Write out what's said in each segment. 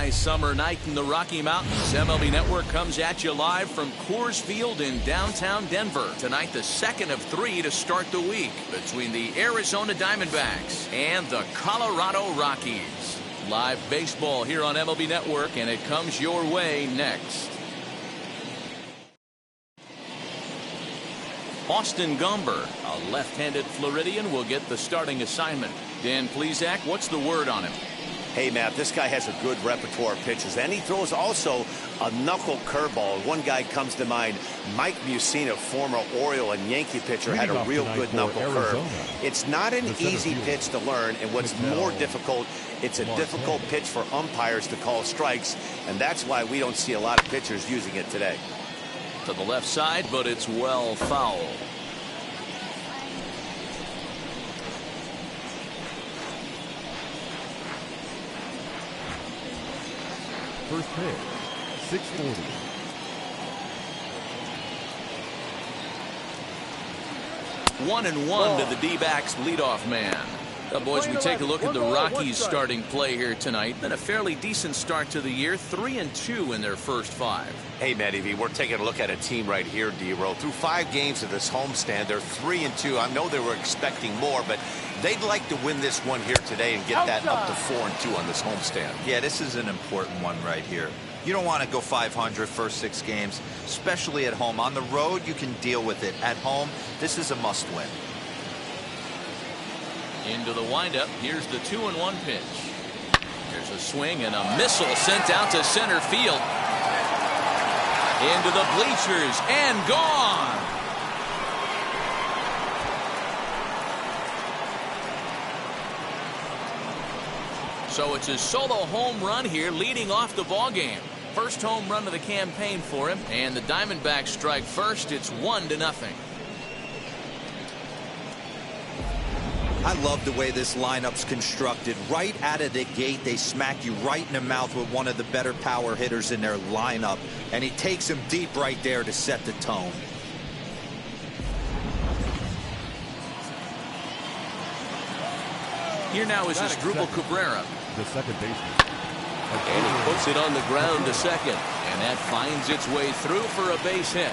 dry summer night in the Rocky Mountains. MLB Network comes at you live from Coors Field in downtown Denver. Tonight, the second of 3 to start the week between the Arizona Diamondbacks and the Colorado Rockies. Live baseball here on MLB Network, and it comes your way next. Austin Gomber, a left-handed Floridian, will get the starting assignment. Dan Plesac, what's the word on him? Hey, Matt, this guy has a good repertoire of pitches, and he throws also a knuckle curveball. One guy comes to mind, Mike Mussina, former Oriole and Yankee pitcher, had a real good knuckle curve. It's not an easy pitch to learn, and what's more difficult, it's a difficult pitch for umpires to call strikes, and that's why we don't see a lot of pitchers using it today. To the left side, but it's well foul. First pitch, 640. One and one to the D-backs leadoff man. Boys, we take a look at the Rockies starting play here tonight. Been a fairly decent start to the year, 3-2 in their first 5. Hey, Matty V, we're taking a look at a team right here, D-Row. Through 5 games of this homestand, they're 3-2. I know they were expecting more, but they'd like to win this one here today and get that up to 4-2 on this homestand. Yeah, this is an important one right here. You don't want to go 500 first 6 games, especially at home. On the road, you can deal with it. At home, this is a must-win. Into the windup. Here's the 2-1 pitch. There's a swing and a missile sent out to center field. Into the bleachers and gone. So it's a solo home run here, leading off the ball game. First home run of the campaign for him, and the Diamondbacks strike first. It's 1-0. I love the way this lineup's constructed. Right out of the gate, they smack you right in the mouth with one of the better power hitters in their lineup, and he takes him deep right there to set the tone. Here now is Asdrubal Cabrera. The second baseman. And he puts it on the ground to second, and that finds its way through for a base hit.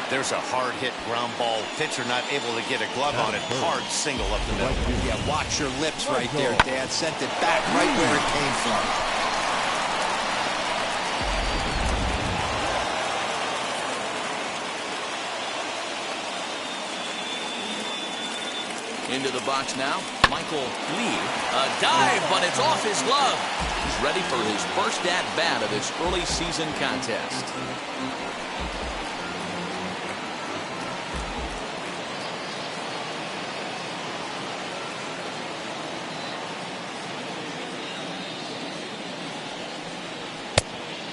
There's a hard hit ground ball. Pitcher not able to get a glove on it. Hard single up the middle. Yeah, watch your lips right there, Dad. Sent it back right where it came from. Into the box now, Michael Lee. A dive, but it's off his glove. He's ready for his first at-bat of this early season contest.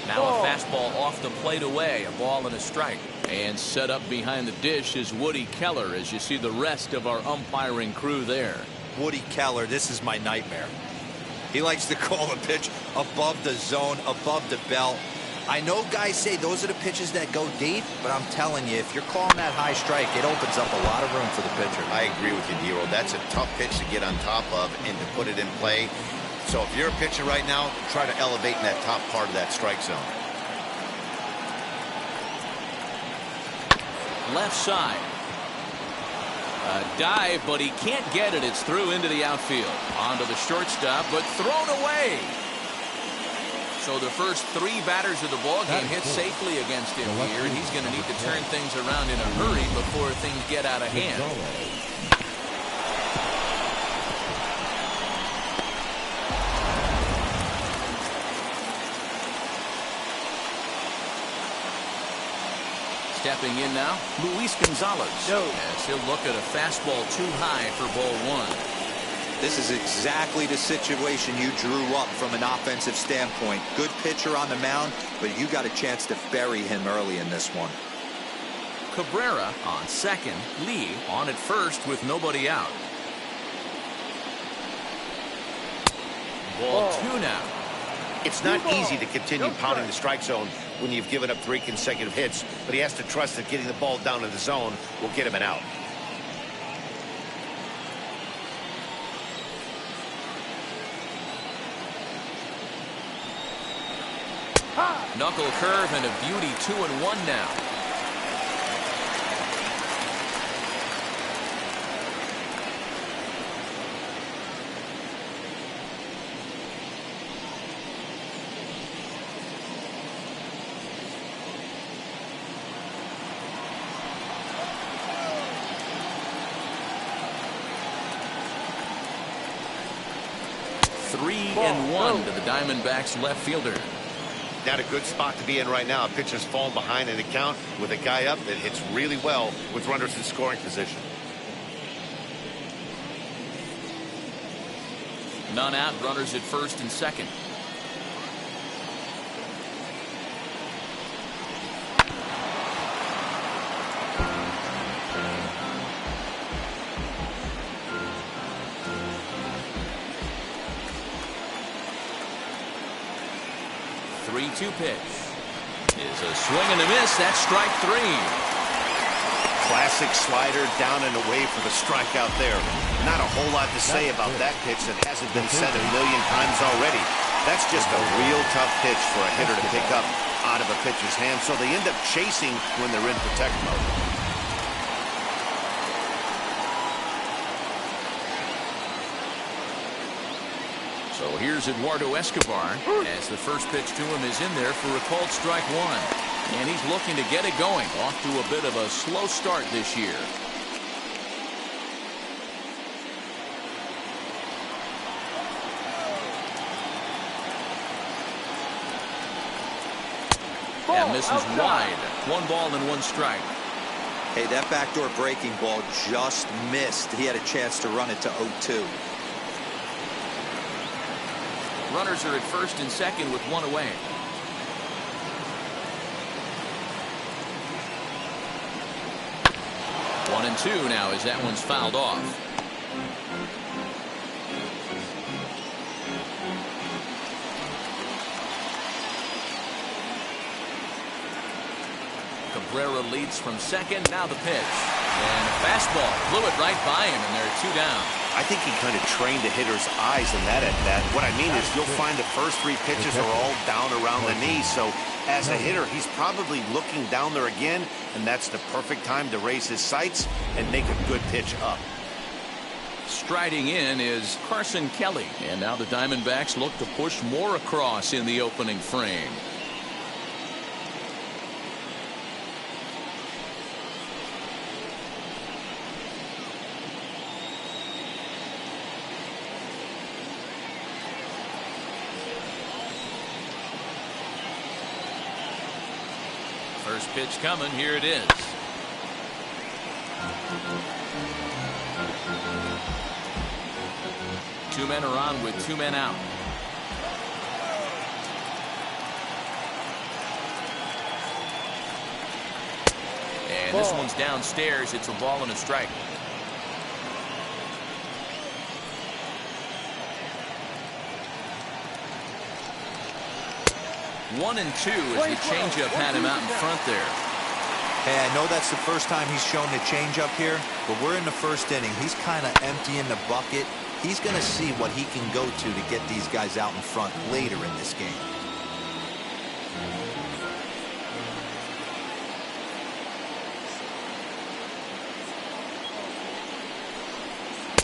Now a fastball off the plate away, a ball and a strike. And set up behind the dish is Woody Keller, as you see the rest of our umpiring crew there. Woody Keller, this is my nightmare. He likes to call a pitch above the zone, above the belt. I know guys say those are the pitches that go deep, but I'm telling you, if you're calling that high strike, it opens up a lot of room for the pitcher. I agree with you, Nero. That's a tough pitch to get on top of and to put it in play. So if you're a pitcher right now, try to elevate in that top part of that strike zone. Left side. A dive, but he can't get it. It's through into the outfield. Onto the shortstop, but thrown away. So the first 3 batters of the ball game hit safely against him here, and he's going to need to turn things around in a hurry before things get out of hand. Stepping in now, Luis Gonzalez. As he'll look at a fastball too high for ball 1. This is exactly the situation you drew up from an offensive standpoint. Good pitcher on the mound, but you got a chance to bury him early in this one. Cabrera on second, Lee on at first with nobody out. Ball 2 now. It's not easy to continue pounding the strike zone when you've given up 3 consecutive hits, but he has to trust that getting the ball down in the zone will get him an out. Knuckle curve and a beauty, 2-1 now. Three and one to the Diamondbacks left fielder. Not a good spot to be in right now. A pitcher's fallen behind in the count with a guy up that hits really well with runners in scoring position. None out, runners at first and second. Pitch is a swing and a miss. That's strike three. Classic slider down and away for the strikeout there. Not a whole lot to say about that pitch that hasn't been said a million times already. That's just a real tough pitch for a hitter to pick up out of a pitcher's hand, so they end up chasing when they're in protect mode. So here's Eduardo Escobar as the first pitch to him is in there for a called strike one. And he's looking to get it going. Off to a bit of a slow start this year. And misses wide. 1 ball and 1 strike. Hey, that backdoor breaking ball just missed. He had a chance to run it to 0-2. Runners are at first and second with 1 away. One and 2 now as that one's fouled off. Cabrera leads from second. Now the pitch. And a fastball blew it right by him, and they're 2 down. I think he kind of trained the hitter's eyes in that at bat. What I mean is you'll find the first 3 pitches are all down around the knee. So as a hitter, he's probably looking down there again, and that's the perfect time to raise his sights and make a good pitch up. Striding in is Carson Kelly. And now the Diamondbacks look to push more across in the opening frame. First pitch coming. Here it is. Two men are on with 2 men out. And this one's downstairs. It's a ball and a strike. One and 2 as the changeup had him out in front there. Hey, I know that's the first time he's shown the changeup here, but we're in the first inning. He's kind of emptying the bucket. He's going to see what he can go to get these guys out in front later in this game.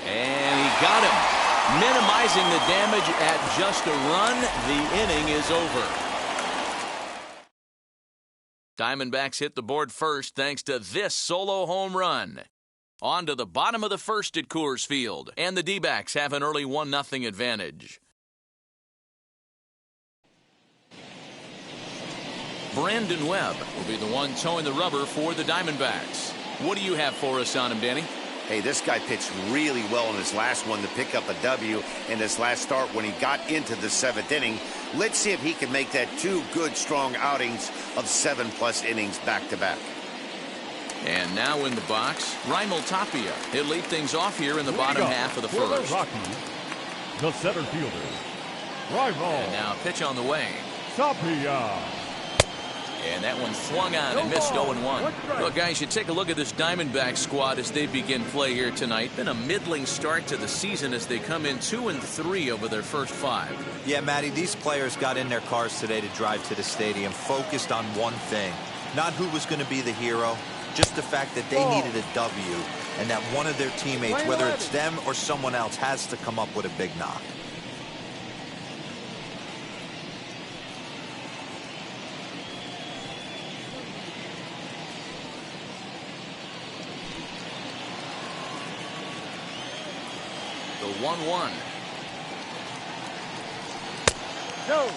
And he got him. Minimizing the damage at just a run. The inning is over. Diamondbacks hit the board first thanks to this solo home run. On to the bottom of the first at Coors Field, and the D-backs have an early 1-0 advantage. Brandon Webb will be the one towing the rubber for the Diamondbacks. What do you have for us on him, Danny? Hey, this guy pitched really well in his last one to pick up a W in his last start when he got into the 7th inning. Let's see if he can make that 2 good, strong outings of 7+ innings back-to-back. And now in the box, Raimel Tapia. He'll lead things off here in the bottom half of the first. The Rockies, the center fielder, Raimel. And now a pitch on the way. Tapia. And that one swung on and missed 0-1. Well, guys, you take a look at this Diamondbacks squad as they begin play here tonight. Been a middling start to the season as they come in 2-3 over their first 5. Yeah, Matty, these players got in their cars today to drive to the stadium, focused on one thing. Not who was going to be the hero, just the fact that they needed a W, and that one of their teammates, whether it's them or someone else, has to come up with a big knock. The 1-1. No.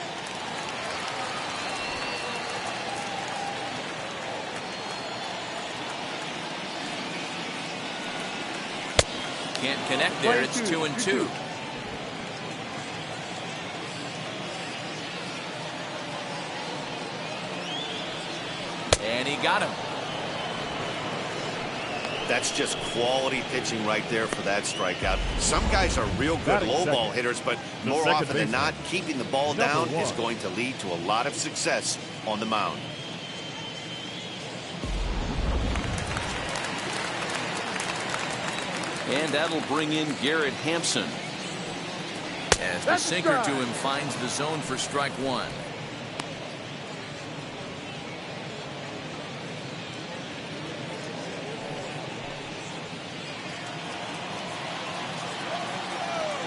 Can't connect there. It's 2-2. And he got him. That's just quality pitching right there for that strikeout. Some guys are real good low ball hitters, but more often than not, keeping the ball down is going to lead to a lot of success on the mound. And that'll bring in Garrett Hampson as the sinker to him finds the zone for strike 1.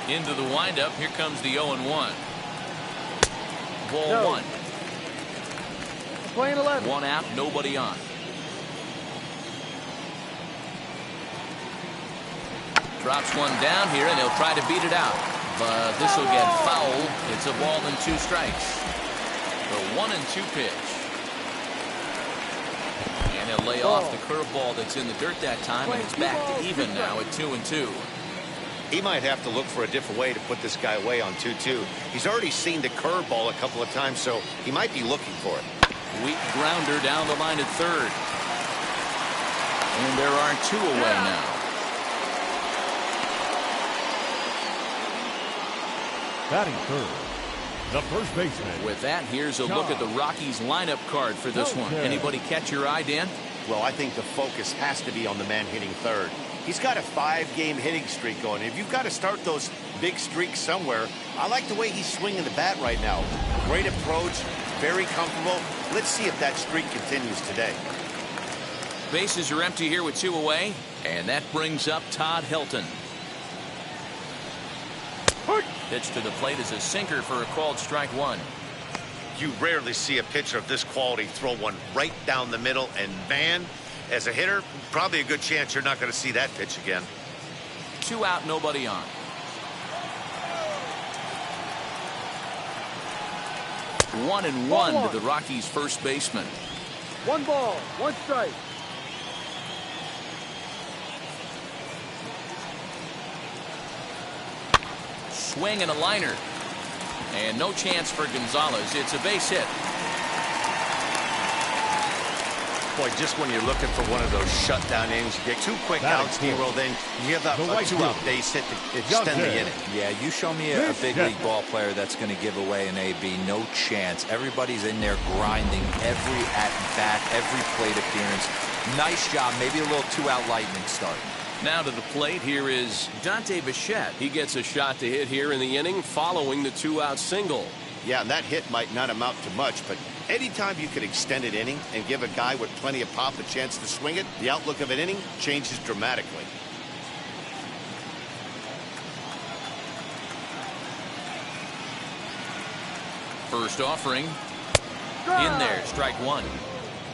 Into the windup. Here comes the 0-1. Ball 1. Playing 11. 1 out, nobody on. Drops one down here, and he'll try to beat it out. But this will get fouled. It's a ball and 2 strikes. The 1-2 pitch. And he'll lay off the curveball that's in the dirt that time, and it's back to even now at 2-2. He might have to look for a different way to put this guy away on 2-2. He's already seen the curveball a couple of times, so he might be looking for it. Weak grounder down the line at third. And there are 2 away now. Batting third, the first baseman. With that, here's a look at the Rockies lineup card for this one. Anybody catch your eye, Dan? Well, I think the focus has to be on the man hitting third. He's got a 5-game hitting streak going. If you've got to start those big streaks somewhere, I like the way he's swinging the bat right now. Great approach, very comfortable. Let's see if that streak continues today. Bases are empty here with 2 away, and that brings up Todd Helton. Pitch to the plate is a sinker for a called strike 1. You rarely see a pitcher of this quality throw one right down the middle, and man, as a hitter, probably a good chance you're not going to see that pitch again. 2 out, nobody on. 1-1 to the Rockies' first baseman. 1 ball, 1 strike. Swing and a liner. And no chance for Gonzalez. It's a base hit. Boy, just when you're looking for one of those shutdown innings, you get 2 quick outs, Nero, then you have a 2-out base hit to extend the inning. Yeah, you show me a big league ball player that's going to give away an AB. No chance. Everybody's in there grinding every at-bat, every plate appearance. Nice job. Maybe a little 2-out lightning start. Now to the plate, here is Dante Bichette. He gets a shot to hit here in the inning following the 2-out single. Yeah, and that hit might not amount to much, but anytime you can extend an inning and give a guy with plenty of pop a chance to swing it, the outlook of an inning changes dramatically. First offering. In there, strike 1.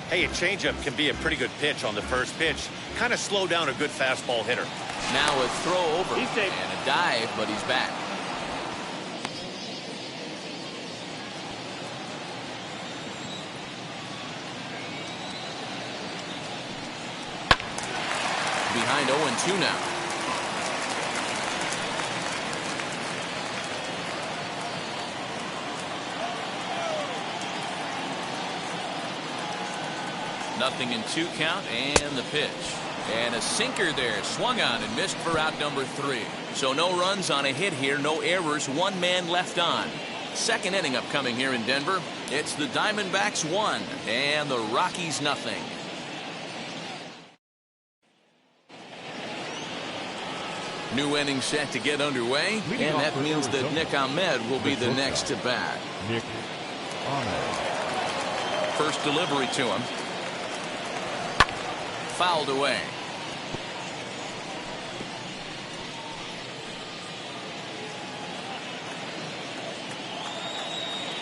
Hey, a changeup can be a pretty good pitch on the first pitch. Kind of slow down a good fastball hitter. Now a throw over and a dive, but he's back. Behind 0-2 now. Nothing in 2 count, and the pitch. And a sinker there, swung on and missed for out number 3. So no runs on a hit here, no errors, 1 man left on. Second inning upcoming here in Denver. It's the Diamondbacks 1 and the Rockies nothing. New inning set to get underway, and that means that Nick Ahmed will be the next to bat. Nick Ahmed. First delivery to him. Fouled away.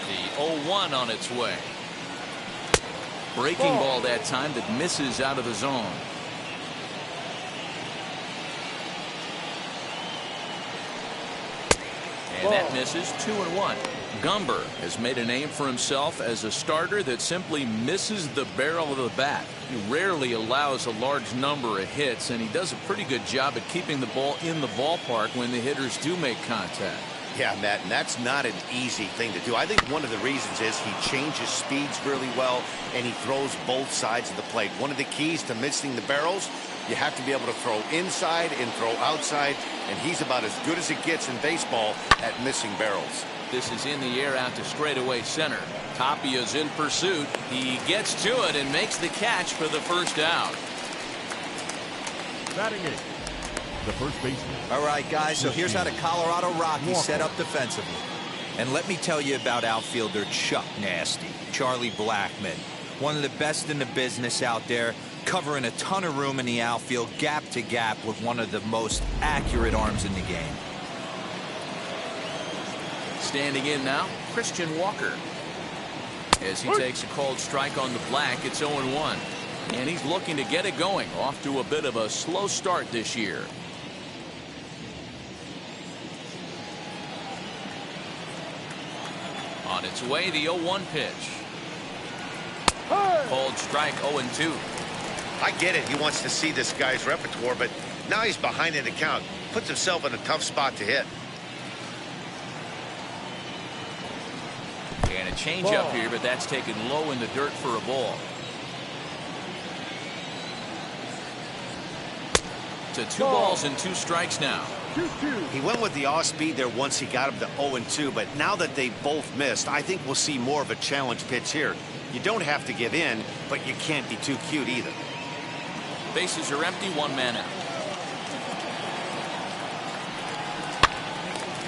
The 0-1 on its way. Breaking ball that time that misses out of the zone. And that misses. 2-1. Gumber has made a name for himself as a starter that simply misses the barrel of the bat. He rarely allows a large number of hits, and he does a pretty good job at keeping the ball in the ballpark when the hitters do make contact. Yeah, Matt, and that's not an easy thing to do. I think one of the reasons is he changes speeds really well, and he throws both sides of the plate. One of the keys to missing the barrels, you have to be able to throw inside and throw outside, and he's about as good as it gets in baseball at missing barrels. This is in the air out to straightaway center. Tapia's in pursuit. He gets to it and makes the catch for the first out. Batting eighth, the first baseman. All right, guys, so here's how the Colorado Rockies set up defensively. And let me tell you about outfielder Chuck Nasty, Charlie Blackmon. One of the best in the business out there, covering a ton of room in the outfield, gap to gap, with one of the most accurate arms in the game. Standing in now, Christian Walker. As he takes a called strike on the black, it's 0-1. And he's looking to get it going, off to a bit of a slow start this year. On its way, the 0-1 pitch. Called strike, 0-2. I get it. He wants to see this guy's repertoire, but now he's behind in the count. Puts himself in a tough spot to hit. And a change up here, but that's taken low in the dirt for a ball. To 2 balls and 2 strikes now. He went with the off speed there once he got him to 0-2, but now that they both missed, I think we'll see more of a challenge pitch here. You don't have to give in, but you can't be too cute either. Bases are empty, 1 man out.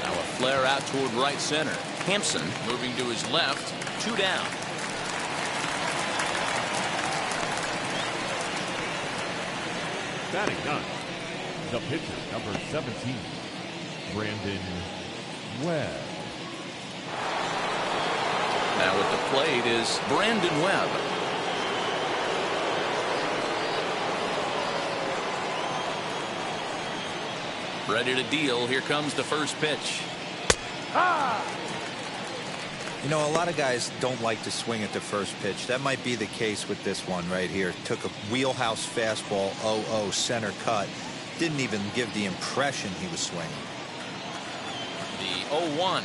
Now a flare out toward right center. Hampson moving to his left, 2 down. Batting ninth, the pitcher, number 17, Brandon Webb. Now at the plate is Brandon Webb. Ready to deal. Here comes the first pitch. You know, a lot of guys don't like to swing at the first pitch. That might be the case with this one right here. Took a wheelhouse fastball, 0-0 center cut. Didn't even give the impression he was swinging. The 0-1.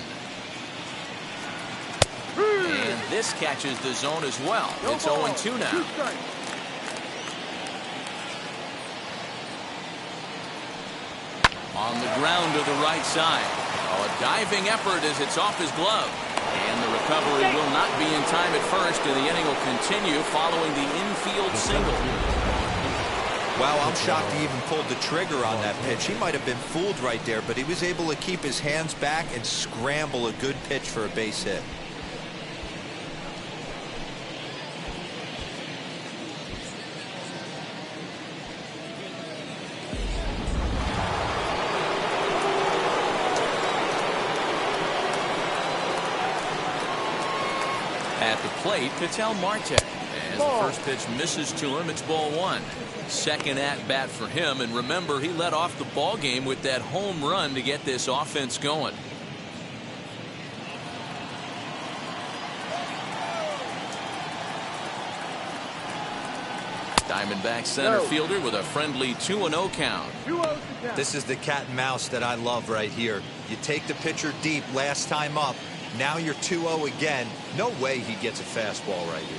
And this catches the zone as well. It's 0-2 now. On the ground to the right side. Oh, a diving effort as it's off his glove. And the recovery will not be in time at first, and the inning will continue following the infield single. Wow, I'm shocked he even pulled the trigger on that pitch. He might have been fooled right there, but he was able to keep his hands back and scramble a good pitch for a base hit. At the plate, Ketel Marte. As the first pitch misses to him, it's ball 1. Second at bat for him, and remember, he led off the ball game with that home run to get this offense going. Diamondbacks center fielder with a friendly 2-0 count. This is the cat and mouse that I love right here. You take the pitcher deep last time up. Now you're 2-0 again. No way he gets a fastball right here.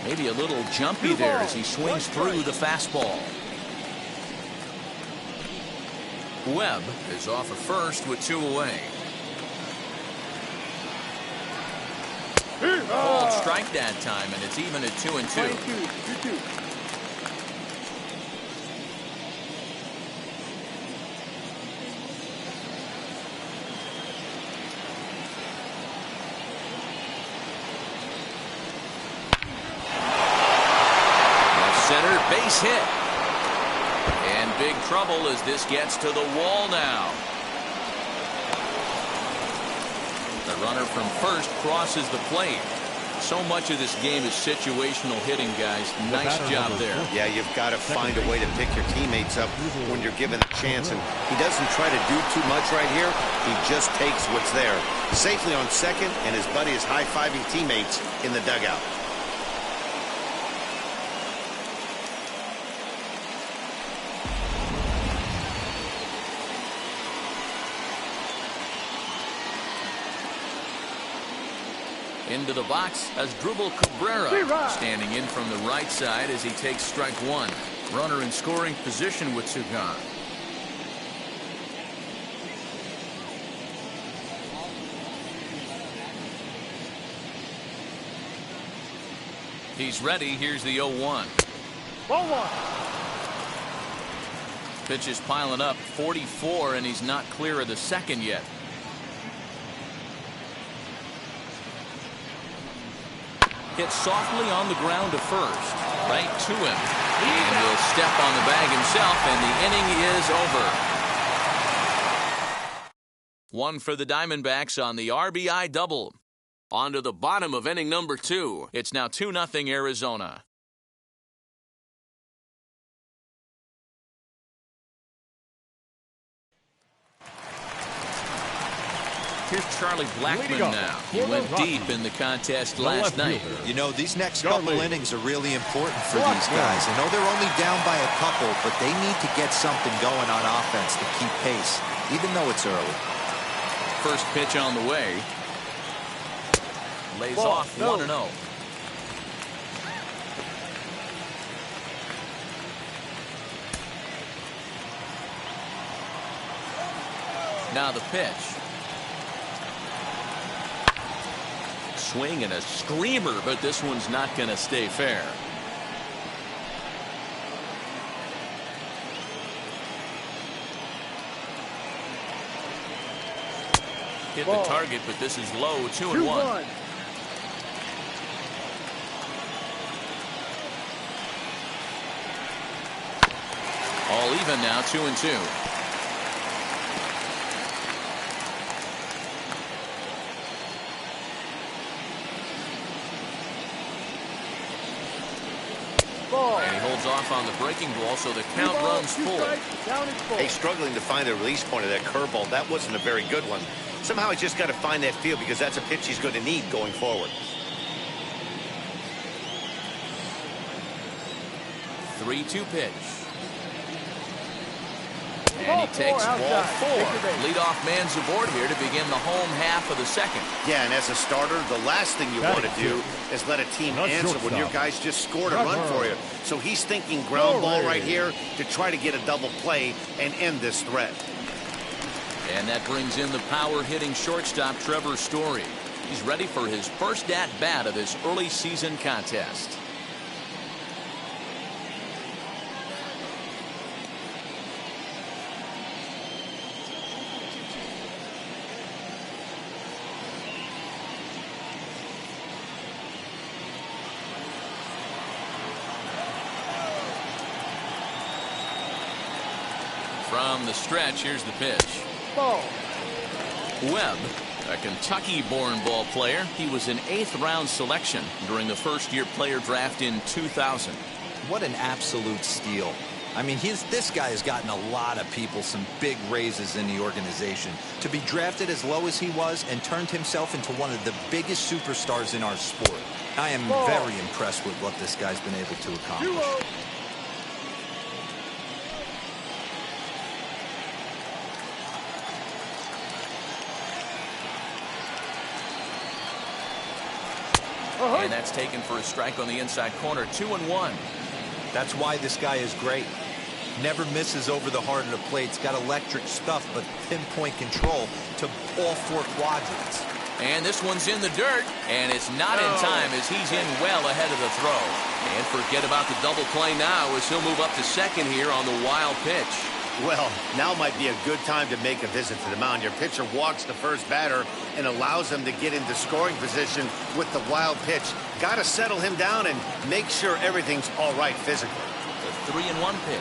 Maybe a little jumpy there as he swings through the fastball. Webb is off at first with 2 away. Called strike that time, and it's even at 2-2. Center base hit. And big trouble as this gets to the wall now. The runner from first crosses the plate. So much of this game is situational hitting, guys. Nice job there. Yeah, you've got to find a way to pick your teammates up when you're given a chance. And he doesn't try to do too much right here. He just takes what's there. Safely on second, and his buddy is high-fiving teammates in the dugout. Into the box as Drupal Cabrera standing in from the right side as he takes strike one. Runner in scoring position with Sugan. He's ready. Here's the 0-1. 1-1. Pitch is piling up, 44, and he's not clear of the second yet. Hit softly on the ground to first. Right to him. And will step on the bag himself, and the inning is over. One for the Diamondbacks on the RBI double. On to the bottom of inning number 2. It's now 2-0 Arizona. Here's Charlie Blackmon now. He went deep in the contest last night. You know, these next couple innings are really important for these guys. I know they're only down by a couple, but they need to get something going on offense to keep pace, even though it's early. First pitch on the way. Lays off 1-0. Now the pitch. Swing and a screamer, but this one's not going to stay fair. Hit the target, but this is low. 2-1. All even now. 2-2. And he holds off on the breaking ball, so the count runs full. Hey, struggling to find the release point of that curveball. That wasn't a very good one. Somehow he's just got to find that feel because that's a pitch he's going to need going forward. 3-2 pitch. And he takes ball 4. Leadoff man's aboard here to begin the home half of the second. Yeah, and as a starter, the last thing you want to do is let a team answer when your guys just scored a run for you. So he's thinking ground ball right here to try to get a double play and end this threat. And that brings in the power-hitting shortstop Trevor Story. He's ready for his first at-bat of this early season contest. From the stretch, here's the pitch. Ball. Webb, a Kentucky-born ball player. He was an 8th-round selection during the first-year player draft in 2000. What an absolute steal. I mean, this guy has gotten a lot of people some big raises in the organization. To be drafted as low as he was and turned himself into one of the biggest superstars in our sport. I am very impressed with what this guy's been able to accomplish. And that's taken for a strike on the inside corner. 2-1. That's why this guy is great. Never misses over the heart of the plate. He's got electric stuff, but pinpoint control to all 4 quadrants. And this one's in the dirt, and it's not in time as he's in well ahead of the throw. And forget about the double play now as he'll move up to second here on the wild pitch. Well, now might be a good time to make a visit to the mound. Your pitcher walks the first batter and allows him to get into scoring position with the wild pitch. Got to settle him down and make sure everything's all right physically. The 3-1 pitch.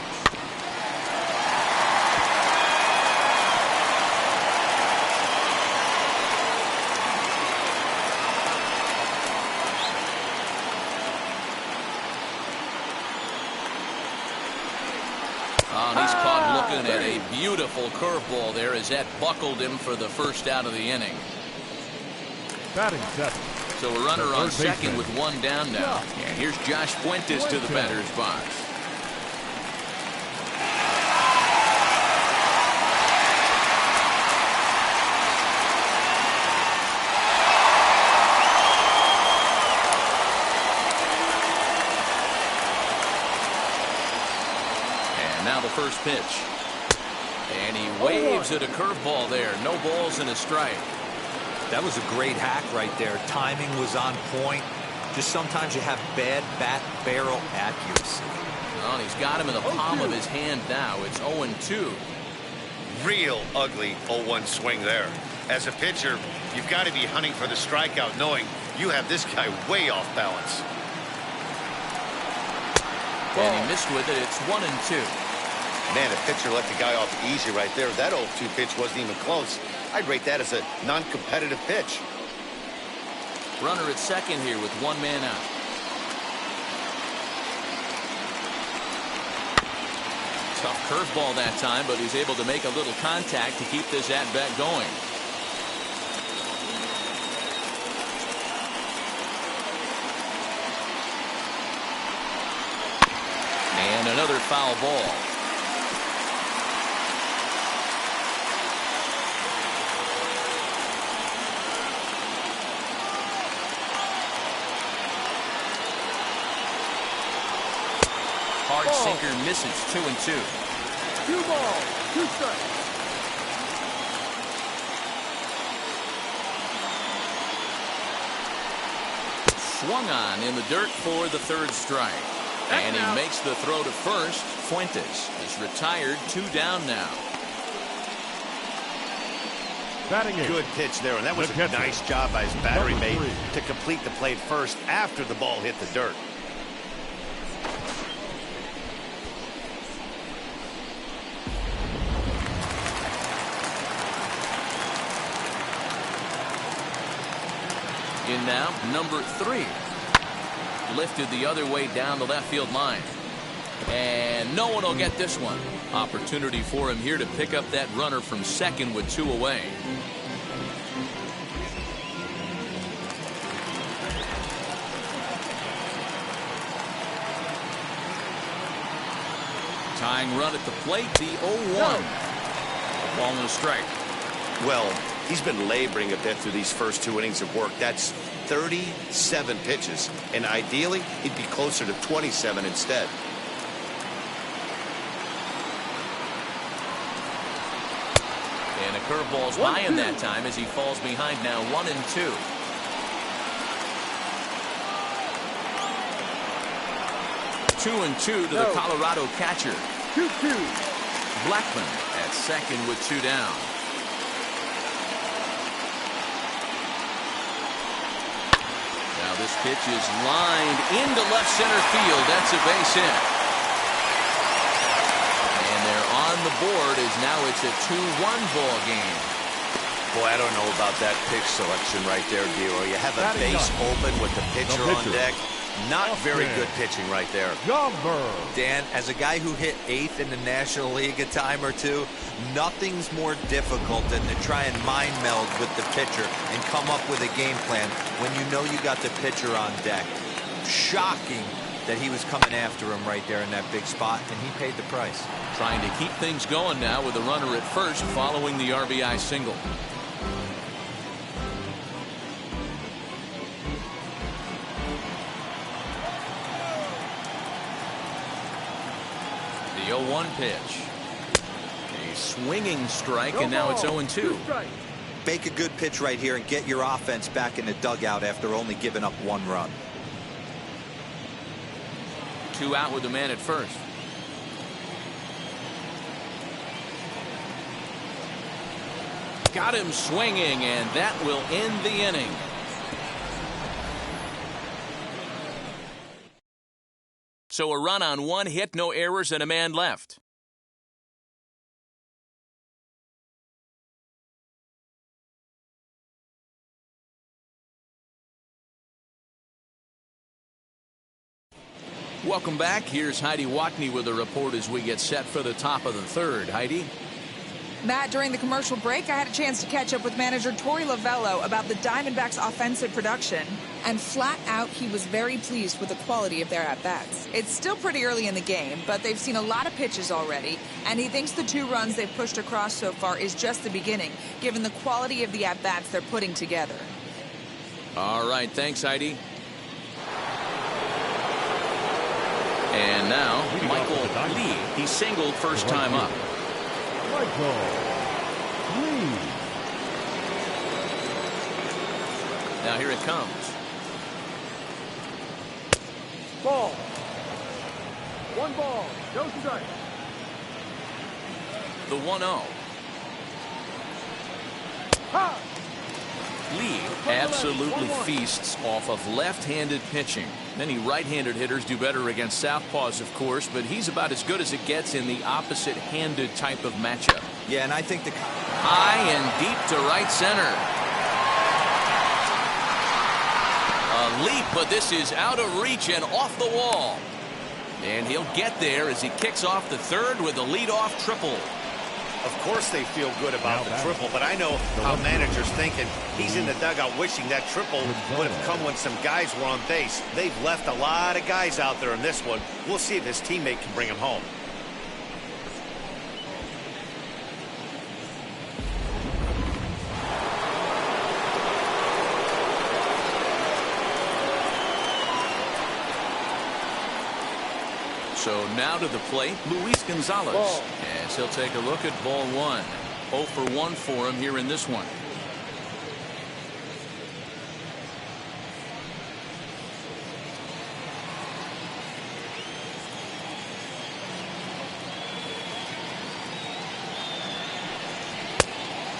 Oh, and he's caught looking at a beautiful curveball there as that buckled him for the first out of the inning. Batting seven. So a runner on second with one down now. And here's Josh Fuentes to the batter's box. Now the first pitch. And he waves at a curveball there. No balls and a strike. That was a great hack right there. Timing was on point. Just sometimes you have bad bat barrel accuracy. Oh, and he's got him in the palm of his hand now. It's 0-2. Real ugly 0-1 swing there. As a pitcher, you've got to be hunting for the strikeout, knowing you have this guy way off balance. And he missed with it. It's 1-2. Man, the pitcher let the guy off easy right there. That 0-2 pitch wasn't even close. I'd rate that as a non-competitive pitch. Runner at second here with one man out. Tough curveball that time, but he's able to make a little contact to keep this at-bat going. And another foul ball. Hard sinker misses. 2-2. 2 balls, 2 strikes. Swung on in the dirt for the third strike. And he makes the throw to first. Fuentes is retired. 2 down now. Batting eight. Good pitch there, and that was a nice job by his battery mate to complete the play first after the ball hit the dirt. In now, number 3. Lifted the other way down the left field line. And no one will get this one. Opportunity for him here to pick up that runner from second with 2 away. Tying run at the plate, the 0-1. A ball and a strike. Well, he's been laboring a bit through these first 2 innings of work. That's 37 pitches, and ideally he'd be closer to 27 instead. And a curveball's by him that time as he falls behind now. 1-2. Two and two to the Colorado catcher. 2-2. Blackman at second with 2 down. Now this pitch is lined into left center field. That's a base hit. And they're on the board as now it's a 2-1 ball game. Boy, I don't know about that pitch selection right there, D'Lo. You have a base open with the pitcher on deck. Not very good pitching right there. Dan, as a guy who hit 8th in the National League a time or two, nothing's more difficult than to try and mind meld with the pitcher and come up with a game plan when you know you got the pitcher on deck. Shocking that he was coming after him right there in that big spot, and he paid the price. Trying to keep things going now with a runner at first following the RBI single. The 0-1 pitch. A swinging strike, and now it's 0-2. Make a good pitch right here and get your offense back in the dugout after only giving up 1 run. 2 out with the man at first. Got him swinging, and that will end the inning. So a run on 1 hit, no errors, and a man left. Welcome back. Here's Heidi Watney with a report as we get set for the top of the 3rd. Heidi? Matt, during the commercial break, I had a chance to catch up with manager Torey Lovello about the Diamondbacks' offensive production. And flat out, he was very pleased with the quality of their at-bats. It's still pretty early in the game, but they've seen a lot of pitches already. And he thinks the 2 runs they've pushed across so far is just the beginning, given the quality of the at-bats they're putting together. All right, thanks, Heidi. And now, Michael Lee. He singled first time up. Michael Lee. Now here it comes. Ball. 1 ball. No strike. The 1-0. Ha! Lee absolutely feasts off of left-handed pitching. Many right-handed hitters do better against southpaws, of course, but he's about as good as it gets in the opposite-handed type of matchup. Yeah, and I think the high and deep to right center. A leap, but this is out of reach and off the wall. And he'll get there as he kicks off the 3rd with a leadoff triple. Of course they feel good about the triple, but I know how managers thinking. He's in the dugout wishing that triple would have come when some guys were on base. They've left a lot of guys out there in this one. We'll see if his teammate can bring him home. So now to the plate, Luis Gonzalez, as he'll take a look at ball 1. 0 for 1 for him here in this one.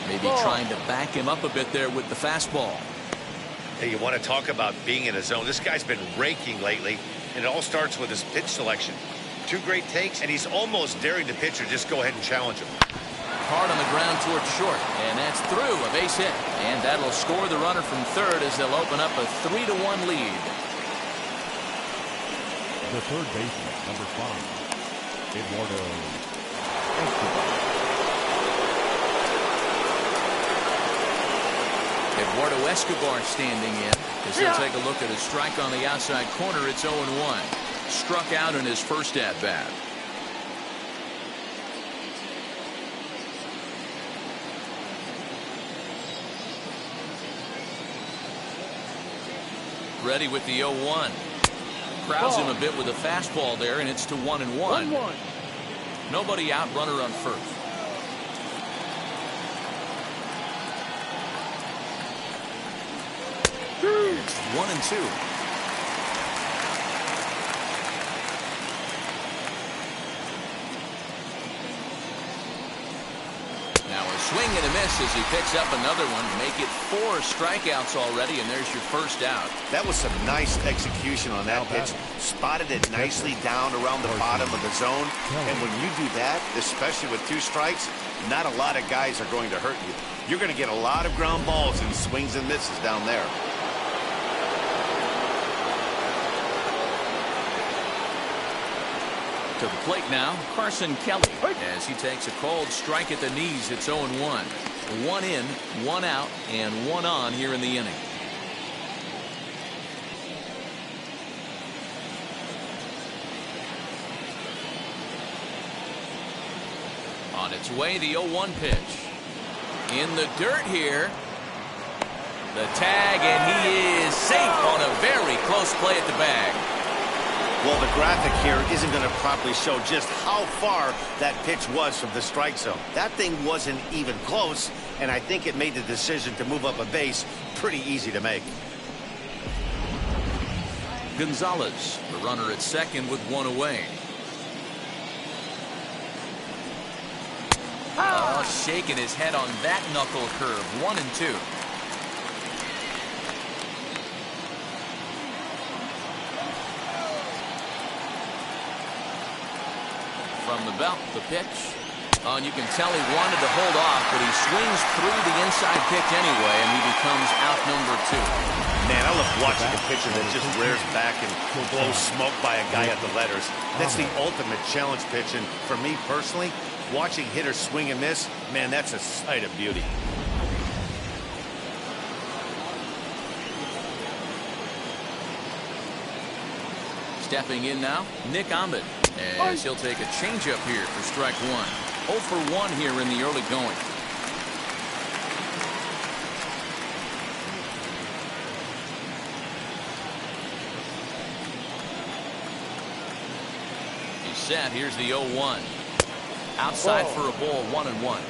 Maybe trying to back him up a bit there with the fastball. Hey, you want to talk about being in a zone? This guy's been raking lately, and it all starts with his pitch selection. 2 great takes, and he's almost daring the pitcher just go ahead and challenge him. Hard on the ground towards short, and that's through, a base hit. And that'll score the runner from 3rd as they'll open up a 3-1 lead. The 3rd baseman, number 5, Eduardo Escobar. Eduardo Escobar standing in as he'll take a look at a strike on the outside corner. It's 0-1. Struck out in his first at-bat. Ready with the 0-1. Crowds him a bit with a fastball there, and it's to 1-1. Nobody out, runner on first. 1-2. Now a swing and a miss as he picks up another one. Make it 4 strikeouts already, and there's your first out. That was some nice execution on that pitch. Spotted it nicely down around the bottom of the zone. And when you do that, especially with 2 strikes, not a lot of guys are going to hurt you. You're going to get a lot of ground balls and swings and misses down there. To the plate now, Carson Kelly, as he takes a called strike at the knees. It's 0-1. 1 in, 1 out, and 1 on here in the inning. On its way, the 0-1 pitch. In the dirt here. The tag, and he is safe on a very close play at the bag. Well, the graphic here isn't going to properly show just how far that pitch was from the strike zone. That thing wasn't even close, and I think it made the decision to move up a base pretty easy to make. Gonzalez, the runner at second with one away. Oh, shaking his head on that knuckle curve. 1-2. From the belt, the pitch. Oh, and you can tell he wanted to hold off, but he swings through the inside pitch anyway, and he becomes out number 2. Man, I love watching a pitcher that just rears back and blows smoke by a guy at the letters. That's the ultimate challenge pitch, and for me personally, watching hitters swing and miss, man, that's a sight of beauty. Stepping in now, Nick Ahmed, as he'll take a changeup here for strike 1. 0 for 1 here in the early going. He's set. Here's the 0-1. Outside for a ball, 1-1.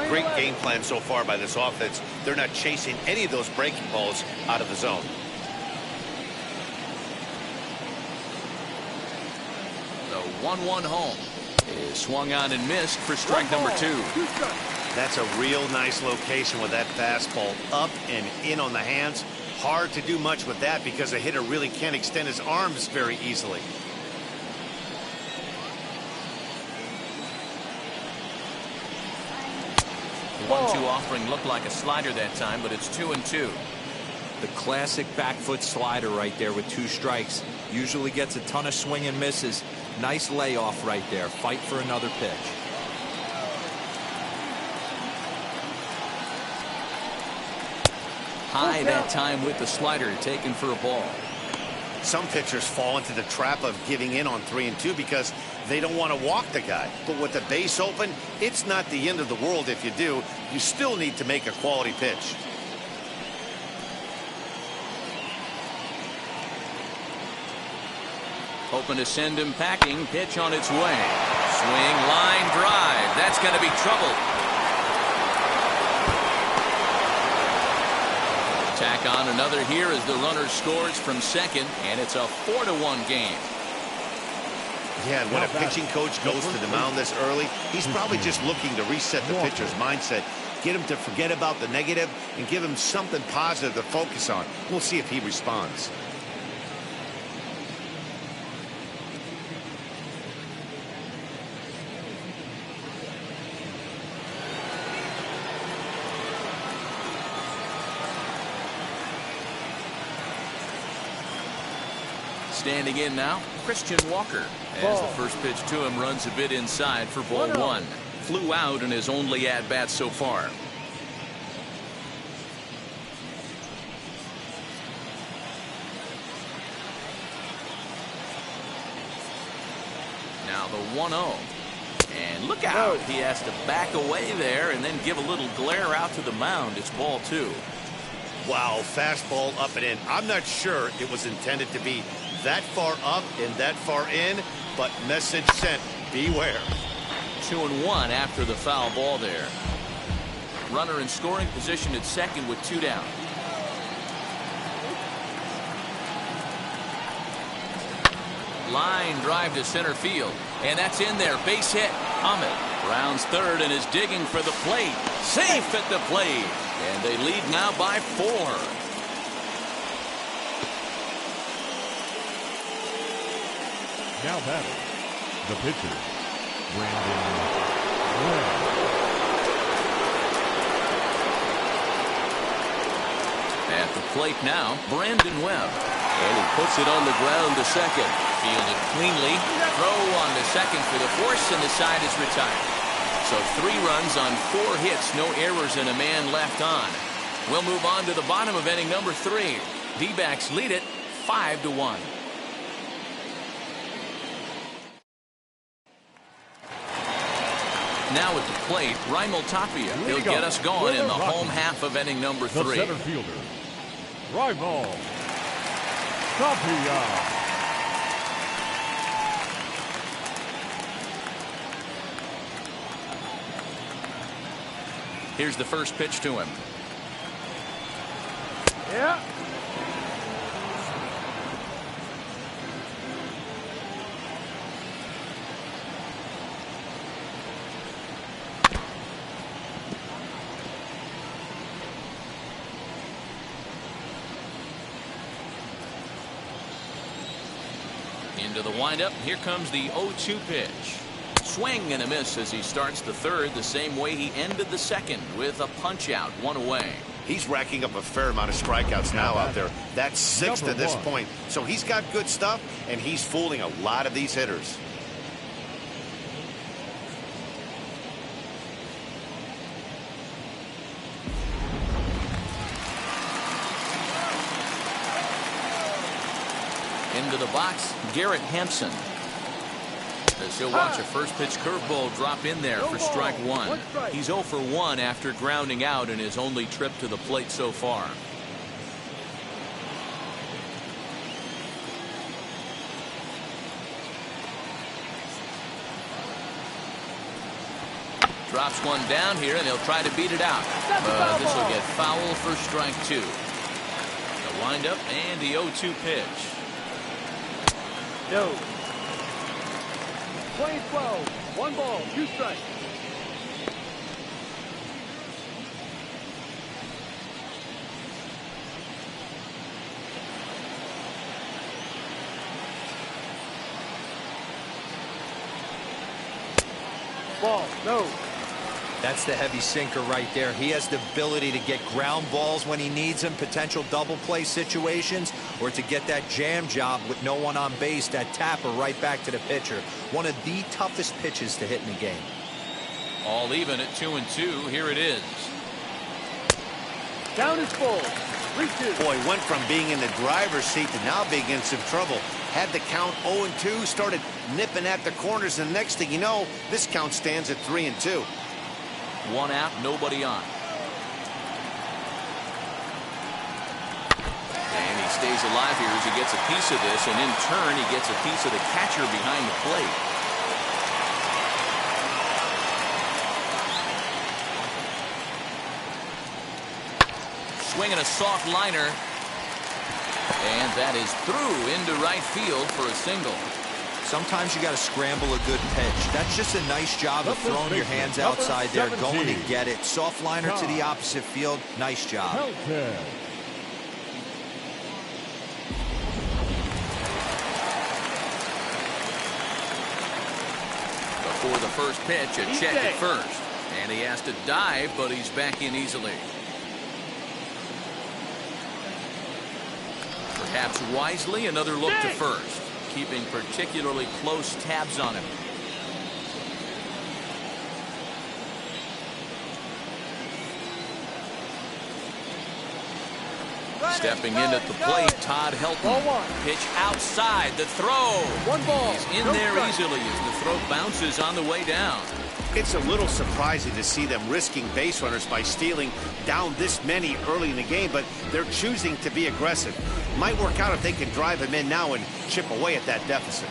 Great game plan so far by this offense. They're not chasing any of those breaking balls out of the zone. The 1-1 home is swung on and missed for strike number 2. That's a real nice location with that fastball up and in on the hands. Hard to do much with that because a hitter really can't extend his arms very easily. The 1-2 offering looked like a slider that time, but it's 2-2. The classic back foot slider right there with 2 strikes. Usually gets a ton of swing and misses. Nice layoff right there. Fight for another pitch. High that time with the slider, taken for a ball. Some pitchers fall into the trap of giving in on 3-2 because they don't want to walk the guy. But with the base open, it's not the end of the world if you do. You still need to make a quality pitch. Hoping to send him packing. Pitch on its way. Swing, line drive. That's going to be trouble. Tack on another here as the runner scores from second, and it's a 4-1 game. Yeah, and when a pitching coach goes to the mound this early, he's probably just looking to reset the pitcher's mindset, get him to forget about the negative, and give him something positive to focus on. We'll see if he responds. Standing in now, Christian Walker, as the first pitch to him runs a bit inside for ball 1. Flew out in his only at-bat so far. Now the 1-0. And look out. He has to back away there and then give a little glare out to the mound. It's ball 2. Wow, fastball up and in. I'm not sure it was intended to be that far up and that far in, but message sent, beware. 2-1 after the foul ball there. Runner in scoring position at second with 2 down. Line drive to center field, and that's in there. Base hit. Ahmed rounds third and is digging for the plate. Safe at the plate, and they lead now by 4. Now batting, the pitcher, Brandon Webb. At the plate now, Brandon Webb. And he puts it on the ground to second. Fielded cleanly. Throw on to second for the force, and the side is retired. So 3 runs on 4 hits, no errors, and a man left on. We'll move on to the bottom of inning number 3. D-backs lead it 5-1. Now at the plate, Raimel Tapia. He'll get us going in the home half of inning number 3. The center fielder, Raimel Tapia. Here's the first pitch to him. Yeah. Into the windup. Here comes the 0-2 pitch. Swing and a miss as he starts the third the same way he ended the second, with a punch out, 1 away. He's racking up a fair amount of strikeouts now out there. That's 6 to this point. So he's got good stuff, and he's fooling a lot of these hitters. Into the box, Garrett Hampson. As he'll watch a first pitch curveball drop in there for strike one. He's 0 for 1 after grounding out in his only trip to the plate so far. Drops one down here, and he'll try to beat it out. This will get foul for strike 2. The windup and the 0-2 pitch. No. 20-12. 1 ball, 2 strikes. Ball, no. That's the heavy sinker right there. He has the ability to get ground balls when he needs them, potential double play situations, or to get that jam job with no one on base, that tapper right back to the pitcher. One of the toughest pitches to hit in the game. All even at 2-2. Here it is. Down is full. 3-2. Boy, went from being in the driver's seat to now being in some trouble. Had the count 0-2, started nipping at the corners, and the next thing you know, this count stands at 3-2. 1 out, nobody on. And he stays alive here as he gets a piece of this, and in turn he gets a piece of the catcher behind the plate. Swinging a soft liner, and that is through into right field for a single. Sometimes you got to scramble a good pitch. That's just a nice job of throwing your hands outside there, going to get it. Soft liner to the opposite field. Nice job. Before the first pitch, a check at first. And he has to dive, but he's back in easily. Perhaps wisely, another look to first, keeping particularly close tabs on him. Stepping in at the plate, Todd Helton. Pitch outside, the throw. 1 ball. He's in there easily as the throw bounces on the way down. It's a little surprising to see them risking base runners by stealing down this many early in the game, but they're choosing to be aggressive. Might work out if they can drive him in now and chip away at that deficit.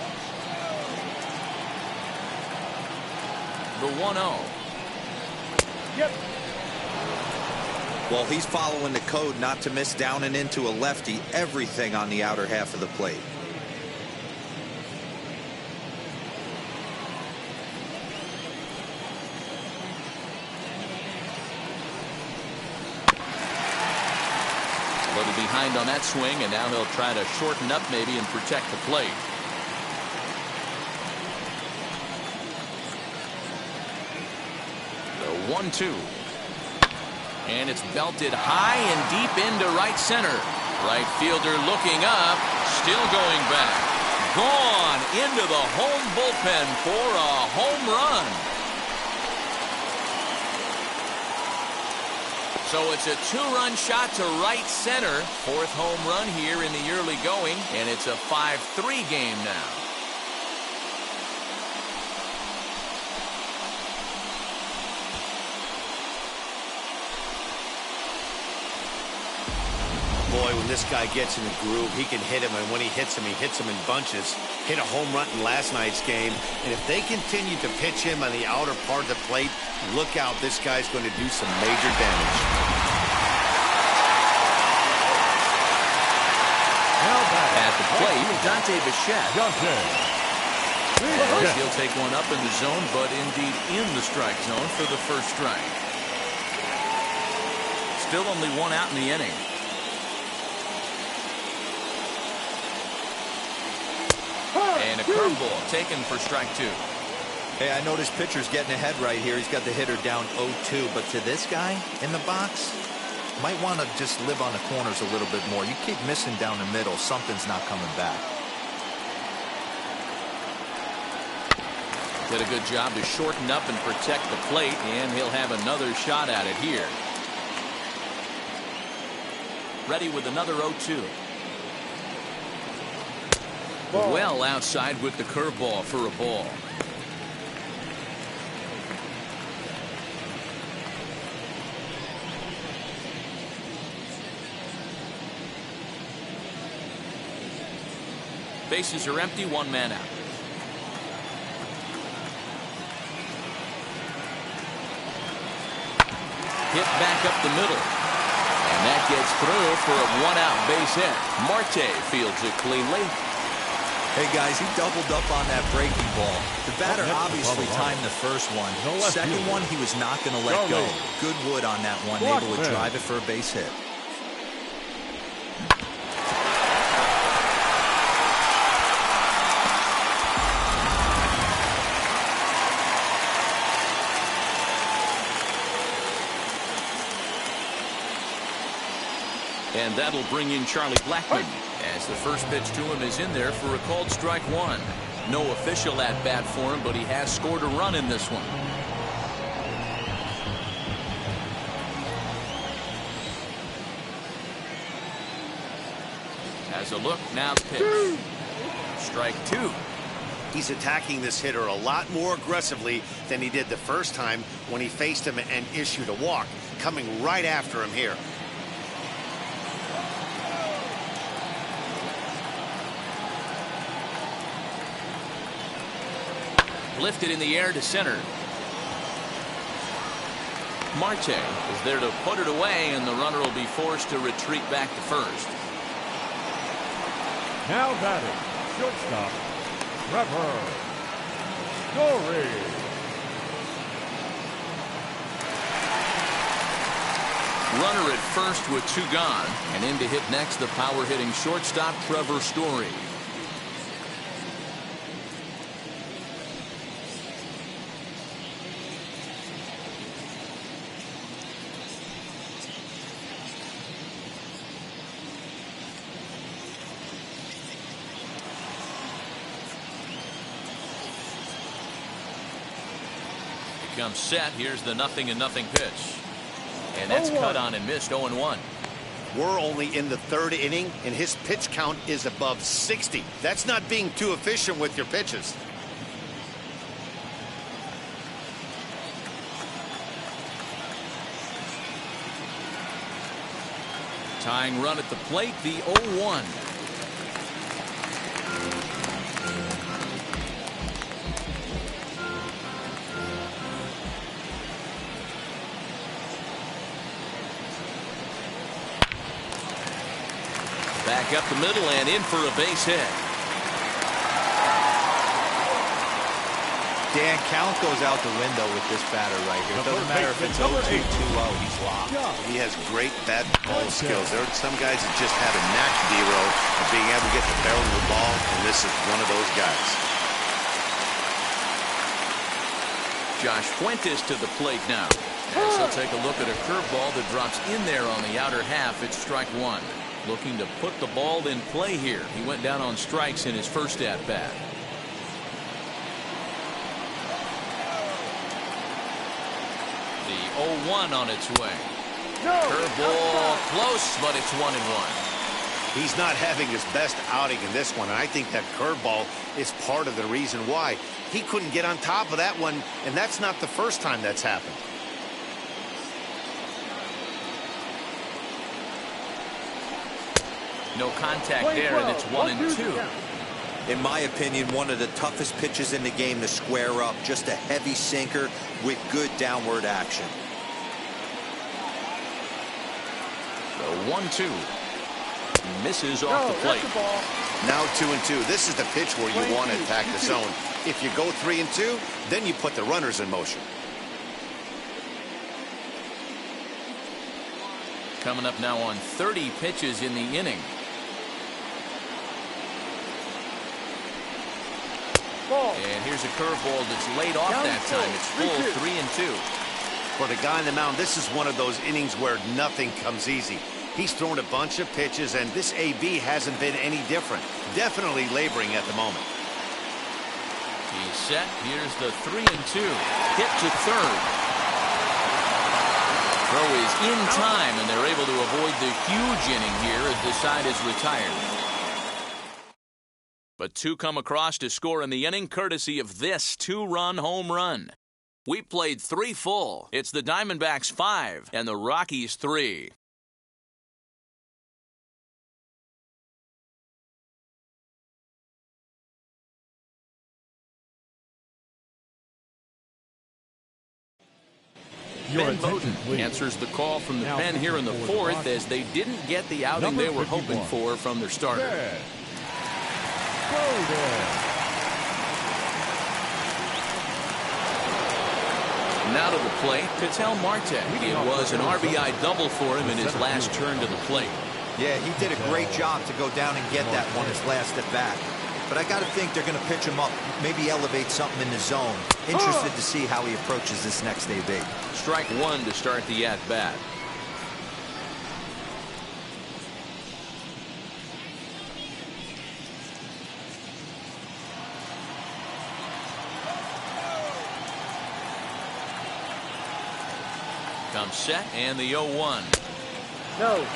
The 1-0. Yep. Well, he's following the code not to miss down and into a lefty. Everything on the outer half of the plate. A little behind on that swing, and now he'll try to shorten up maybe and protect the plate. The 1-2. And it's belted high and deep into right center. Right fielder looking up, still going back. Gone into the home bullpen for a home run. So it's a 2-run shot to right center. 4th home run here in the early going, and it's a 5-3 game now. boy, when this guy gets in the groove, he can hit him, and when he hits him in bunches. Hit a home run in last night's game, and if they continue to pitch him on the outer part of the plate, look out, this guy's going to do some major damage. At the plate, Dante Bichette. He'll take one up in the zone, but indeed in the strike zone for the first strike. Still only one out in the inning. And a curveball taken for strike two. Hey, I noticed pitcher's getting ahead right here. He's got the hitter down 0-2, but to this guy in the box, might want to just live on the corners a little bit more. You keep missing down the middle, something's not coming back. Did a good job to shorten up and protect the plate, and he'll have another shot at it here. Ready with another 0-2. Well outside with the curveball for a ball. Bases are empty, one man out. Hit back up the middle. And that gets through for a one-out base hit. Marte fields it cleanly. Hey, guys, he doubled up on that breaking ball. The batter obviously timed the first one. Second one, he was not going to let go. Good wood on that one, able to drive it for a base hit. And that'll bring in Charlie Blackmon, as the first pitch to him is in there for a called strike one. No official at bat for him, but he has scored a run in this one. Has a look, now the pitch. Strike two. He's attacking this hitter a lot more aggressively than he did the first time when he faced him and issued a walk. Coming right after him here. Lifted in the air to center. Marte is there to put it away, and the runner will be forced to retreat back to first. Now batting, shortstop, Trevor Story. Runner at first with two gone, and in to hit next the power hitting shortstop Trevor Story. Comes set. Here's the 0-0 pitch. And that's cut on and missed. 0-1. We're only in the third inning, and his pitch count is above 60. That's not being too efficient with your pitches. Tying run at the plate, the 0-1. Back up the middle and in for a base hit. Dan, count goes out the window with this batter right here. It doesn't matter if it's 0-2, too low, he's locked. He has great bat ball skills. There are some guys that just have a knack, D-Row, of being able to get the barrel of the ball, and this is one of those guys. Josh Fuentes to the plate now. As he'll take a look at a curveball that drops in there on the outer half. It's strike one. Looking to put the ball in play here. He went down on strikes in his first at bat. The 0-1 on its way. Curveball close, but it's 1-1. He's not having his best outing in this one, and I think that curveball is part of the reason why. He couldn't get on top of that one, and that's not the first time that's happened. No contact Play there, and it's 1-2. In my opinion, one of the toughest pitches in the game to square up. Just a heavy sinker with good downward action. The 1-2. Misses off the plate. Now 2-2. This is the pitch where you want to attack the zone. If you go 3-2, then you put the runners in motion. Coming up now on 30 pitches in the inning. And here's a curveball that's laid off that time. It's full 3-2. For the guy on the mound, this is one of those innings where nothing comes easy. He's thrown a bunch of pitches, and this AB hasn't been any different. Definitely laboring at the moment. He's set. Here's the 3-2. Hit to third. Throw is in time, and they're able to avoid the huge inning here as the side is retired. But two come across to score in the inning, courtesy of this two-run home run. We played 3 full. It's the Diamondbacks 5 and the Rockies 3. Ben Bowden answers the call from the pen here in the 4th as they didn't get the outing they were hoping for from their starter. Now to the plate, Ketel Marte. It was an RBI double for him in his last turn to the plate. Yeah, he did a great job to go down and get that one his last at bat. But I got to think they're going to pitch him up, maybe elevate something in the zone. Interested to see how he approaches this next AB. Strike one to start the at-bat. Comes set and the 0-1. No.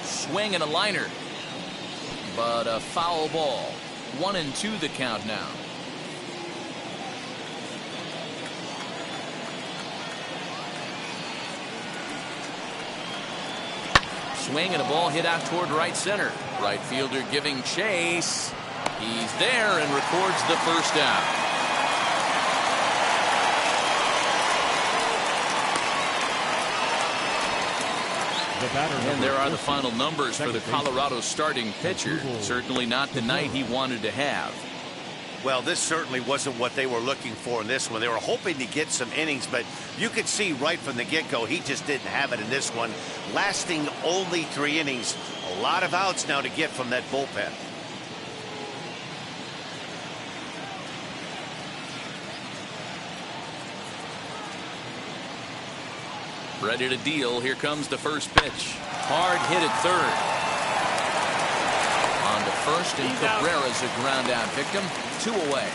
Swing and a liner, but a foul ball. 1-2 the count now. Swing and a ball hit out toward right center. Right fielder giving chase. He's there and records the first down. And there are the final numbers for the Colorado starting pitcher. Certainly not the night he wanted to have. Well, this certainly wasn't what they were looking for in this one. They were hoping to get some innings, but you could see right from the get-go he just didn't have it in this one. Lasting only 3 innings. A lot of outs now to get from that bullpen. Ready to deal. Here comes the first pitch. Hard hit at third. On to first, and Cabrera's a ground out victim. 2 away.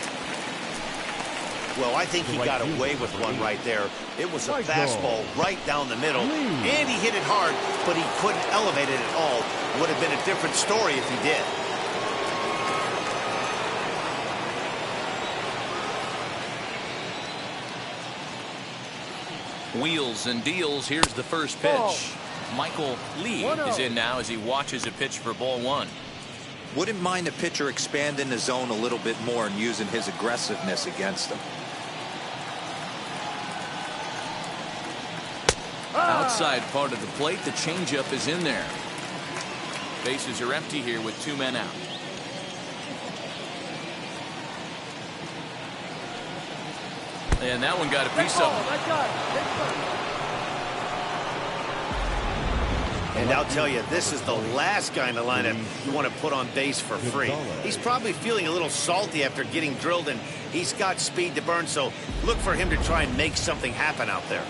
Well, I think he got away with one right there. It was a fastball right down the middle, and he hit it hard, but he couldn't elevate it at all. Would have been a different story if he did. Wheels and deals. Here's the first pitch. Michael Lee is in now as he watches a pitch for ball 1. Wouldn't mind the pitcher expanding the zone a little bit more and using his aggressiveness against him. Outside part of the plate, the changeup is in there. Bases are empty here with 2 men out. And that one got a piece of him. And I'll tell you, this is the last guy in the lineup you want to put on base for free. He's probably feeling a little salty after getting drilled, and he's got speed to burn, so look for him to try and make something happen out there.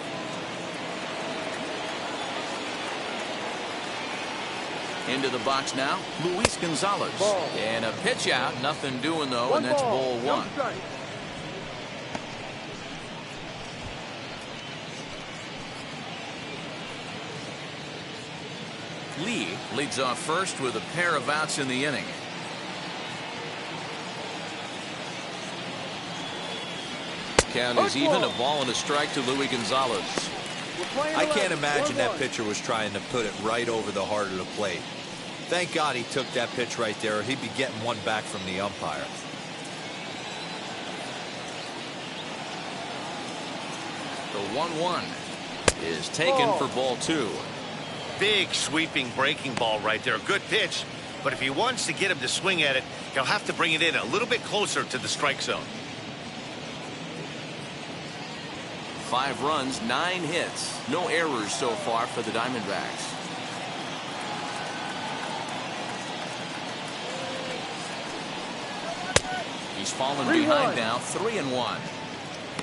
Into the box now, Luis Gonzalez. And a pitch out, nothing doing though, and that's ball 1. Lee leads off first with a pair of outs in the inning. Count is even, a ball and a strike to Luis Gonzalez. I can't imagine that pitcher was trying to put it right over the heart of the plate. Thank God he took that pitch right there, or he'd be getting one back from the umpire. The 1-1 is taken for ball 2. Big sweeping breaking ball right there. Good pitch. But if he wants to get him to swing at it, he'll have to bring it in a little bit closer to the strike zone. 5 runs, 9 hits. No errors so far for the Diamondbacks. He's fallen behind now, 3-1.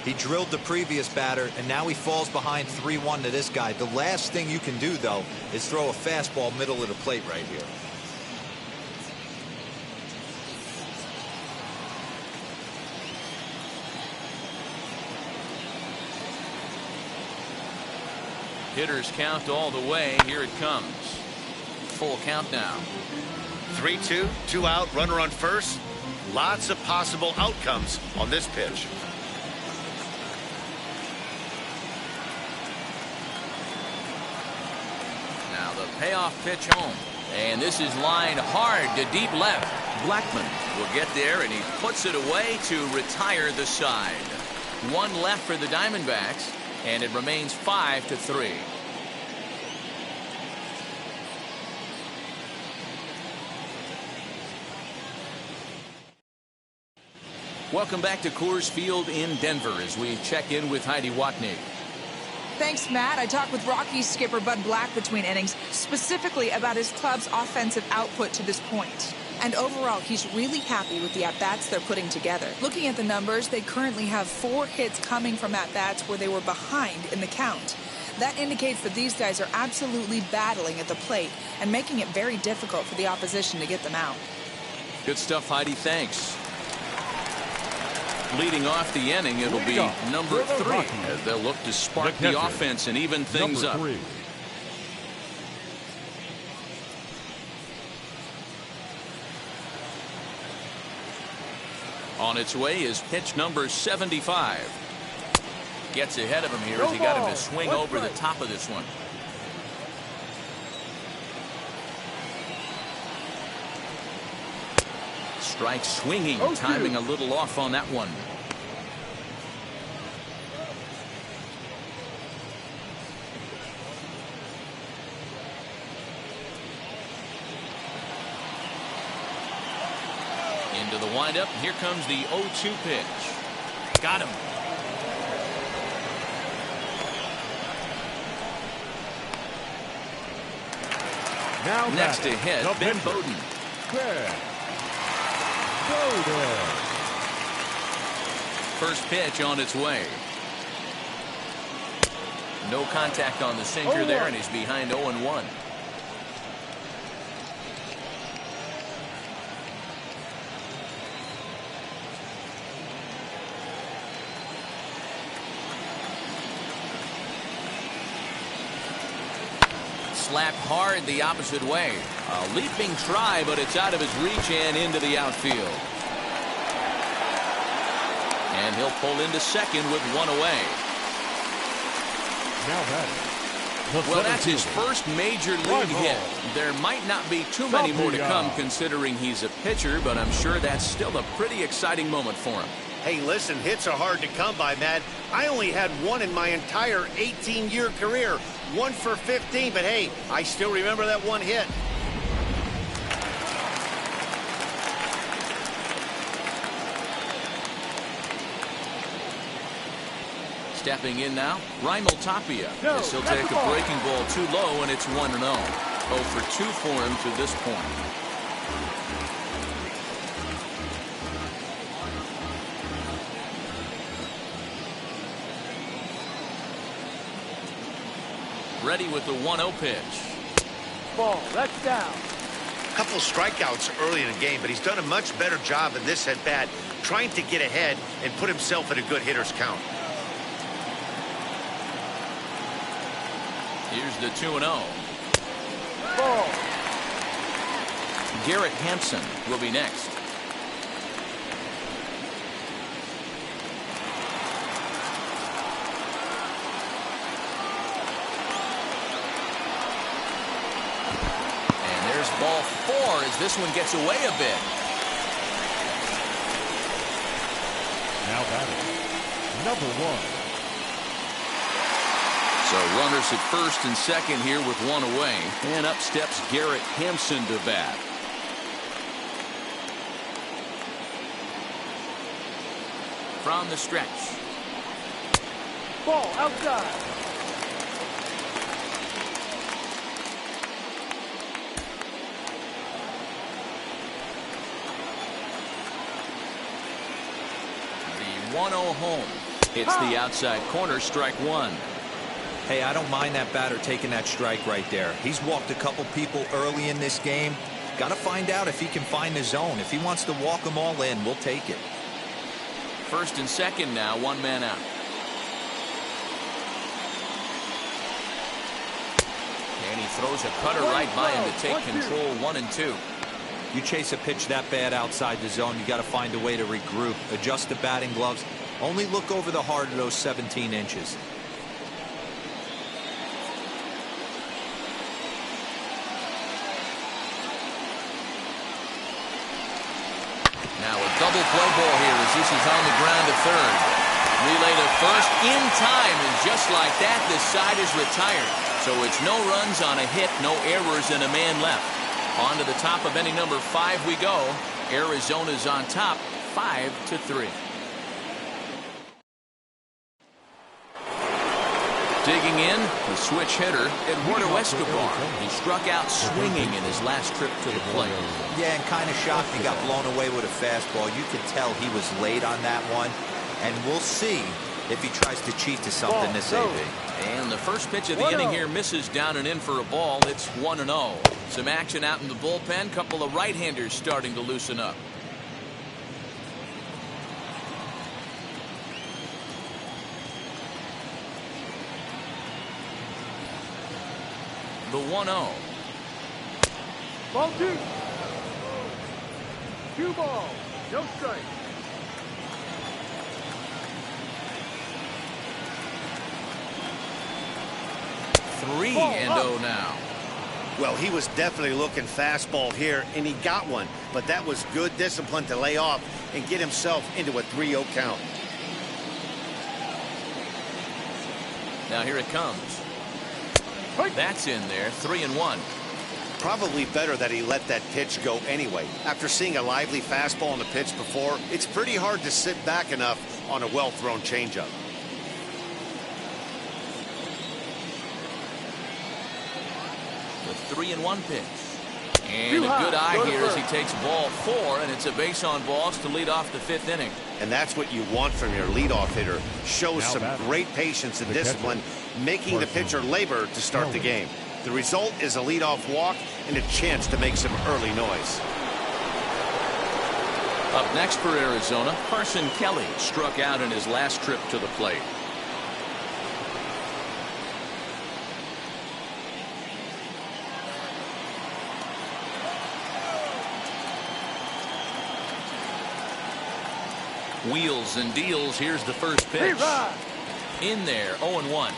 He drilled the previous batter, and now he falls behind 3-1 to this guy. The last thing you can do, though, is throw a fastball middle of the plate right here. Hitters count all the way. Here it comes. Full count now. 3-2, 2 out, runner on first. Lots of possible outcomes on this pitch. Now the payoff pitch home. And this is lined hard to deep left. Blackman will get there, and he puts it away to retire the side. 1 left for the Diamondbacks, and it remains 5-3. Welcome back to Coors Field in Denver as we check in with Heidi Watney. Thanks, Matt. I talked with Rockies skipper Bud Black between innings, specifically about his club's offensive output to this point. And overall, he's really happy with the at-bats they're putting together. Looking at the numbers, they currently have 4 hits coming from at-bats where they were behind in the count. That indicates that these guys are absolutely battling at the plate and making it very difficult for the opposition to get them out. Good stuff, Heidi. Thanks. Leading off the inning, it'll be number 3 as they'll look to spark the offense and even things up. On its way is pitch number 75. Gets ahead of him here as he got him to swing over the top of this one. Strike swinging, timing a little off on that one. Into the windup. Here comes the 0-2 pitch. Got him. Now next to hit, Ben Bowden. First pitch on its way. No contact on the sinker there, and he's behind 0-1. Slapped hard the opposite way. A leaping try, but it's out of his reach and into the outfield. And he'll pull into second with 1 away. Well, that's his first major league hit. There might not be too many more to come considering he's a pitcher, but I'm sure that's still a pretty exciting moment for him. Hey, listen, hits are hard to come by, Matt. I only had 1 in my entire 18-year career. 1 for 15, but hey, I still remember that 1 hit. Stepping in now, Raimel Tapia. As he'll take a breaking ball too low, and it's 1-0. 0 for 2 for him to this point. Ready with the 1-0 pitch. Ball, that's down. Couple strikeouts early in the game, but he's done a much better job in this at bat, trying to get ahead and put himself in a good hitter's count. Here's the 2-0. Ball. Garrett Hampson will be next. It's ball 4 as this one gets away a bit. Now batting, number 1. So runners at first and second here with one away. And up steps Garrett Hampson to bat. From the stretch. Ball outside. The 1-0 home. It's the outside corner, strike 1. Hey, I don't mind that batter taking that strike right there. He's walked a couple people early in this game. Got to find out if he can find the zone. If he wants to walk them all in, we'll take it. First and second now, one man out. And he throws a cutter right by him to take control 1-2. You chase a pitch that bad outside the zone, you got to find a way to regroup, adjust the batting gloves. Only look over the heart of those 17 inches. Now a double play ball here as this is on the ground to third. Relay to first in time, and just like that, this side is retired. So it's no runs on a hit, no errors, and a man left. On to the top of inning number 5 we go. Arizona's on top, 5-3. Digging in, the switch hitter, Eduardo Escobar. He struck out swinging in his last trip to the plate. Yeah, and kind of shocked he got blown away with a fastball. You could tell he was late on that one. And we'll see if he tries to cheat to something this AB. And the first pitch of the inning here misses down and in for a ball. It's 1-0. Some action out in the bullpen. Couple of right-handers starting to loosen up. The 1-0. Ball 2. 2 balls. No strike. 3-0 now. Well, he was definitely looking fastball here, and he got one. But that was good discipline to lay off and get himself into a 3-0 count. Now here it comes. That's in there, 3-1. Probably better that he let that pitch go anyway. After seeing a lively fastball on the pitch before, it's pretty hard to sit back enough on a well-thrown changeup. The 3-1 pitch. And a good eye here as he takes ball 4, and it's a base on balls to lead off the 5th inning. And that's what you want from your leadoff hitter. Shows some great patience and discipline, making the pitcher labor to start the game. The result is a leadoff walk and a chance to make some early noise. Up next for Arizona, Carson Kelly struck out in his last trip to the plate. Wheels and deals. Here's the first pitch. In there, 0-1.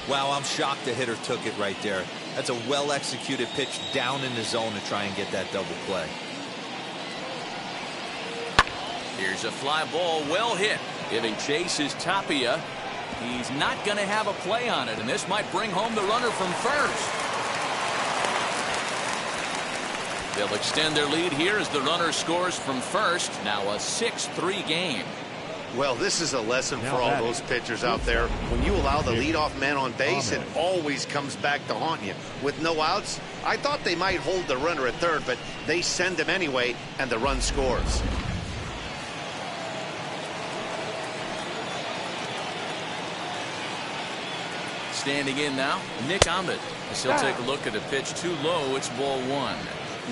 Wow, I'm shocked the hitter took it right there. That's a well-executed pitch down in the zone to try and get that double play. Here's a fly ball, well hit. Giving chase is Tapia. He's not going to have a play on it, and this might bring home the runner from first. They'll extend their lead here as the runner scores from first. Now a 6-3 game. Well, this is a lesson for all those pitchers out there. When you allow the leadoff man on base, it always comes back to haunt you. With no outs, I thought they might hold the runner at third, but they send him anyway, and the run scores. Standing in now, Nick Ahmed. As he'll take a look at a pitch too low, it's ball 1.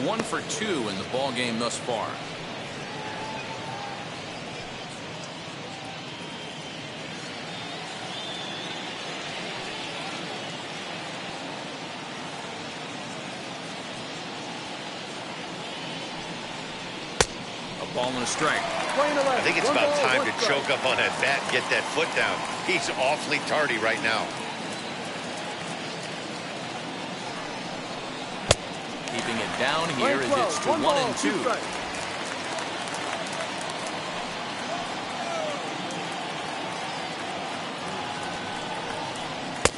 1 for 2 in the ball game thus far. A ball and a strike. I think it's about time to choke up on that bat and get that foot down. He's awfully tardy right now. Keeping it down here as it's to 1-2.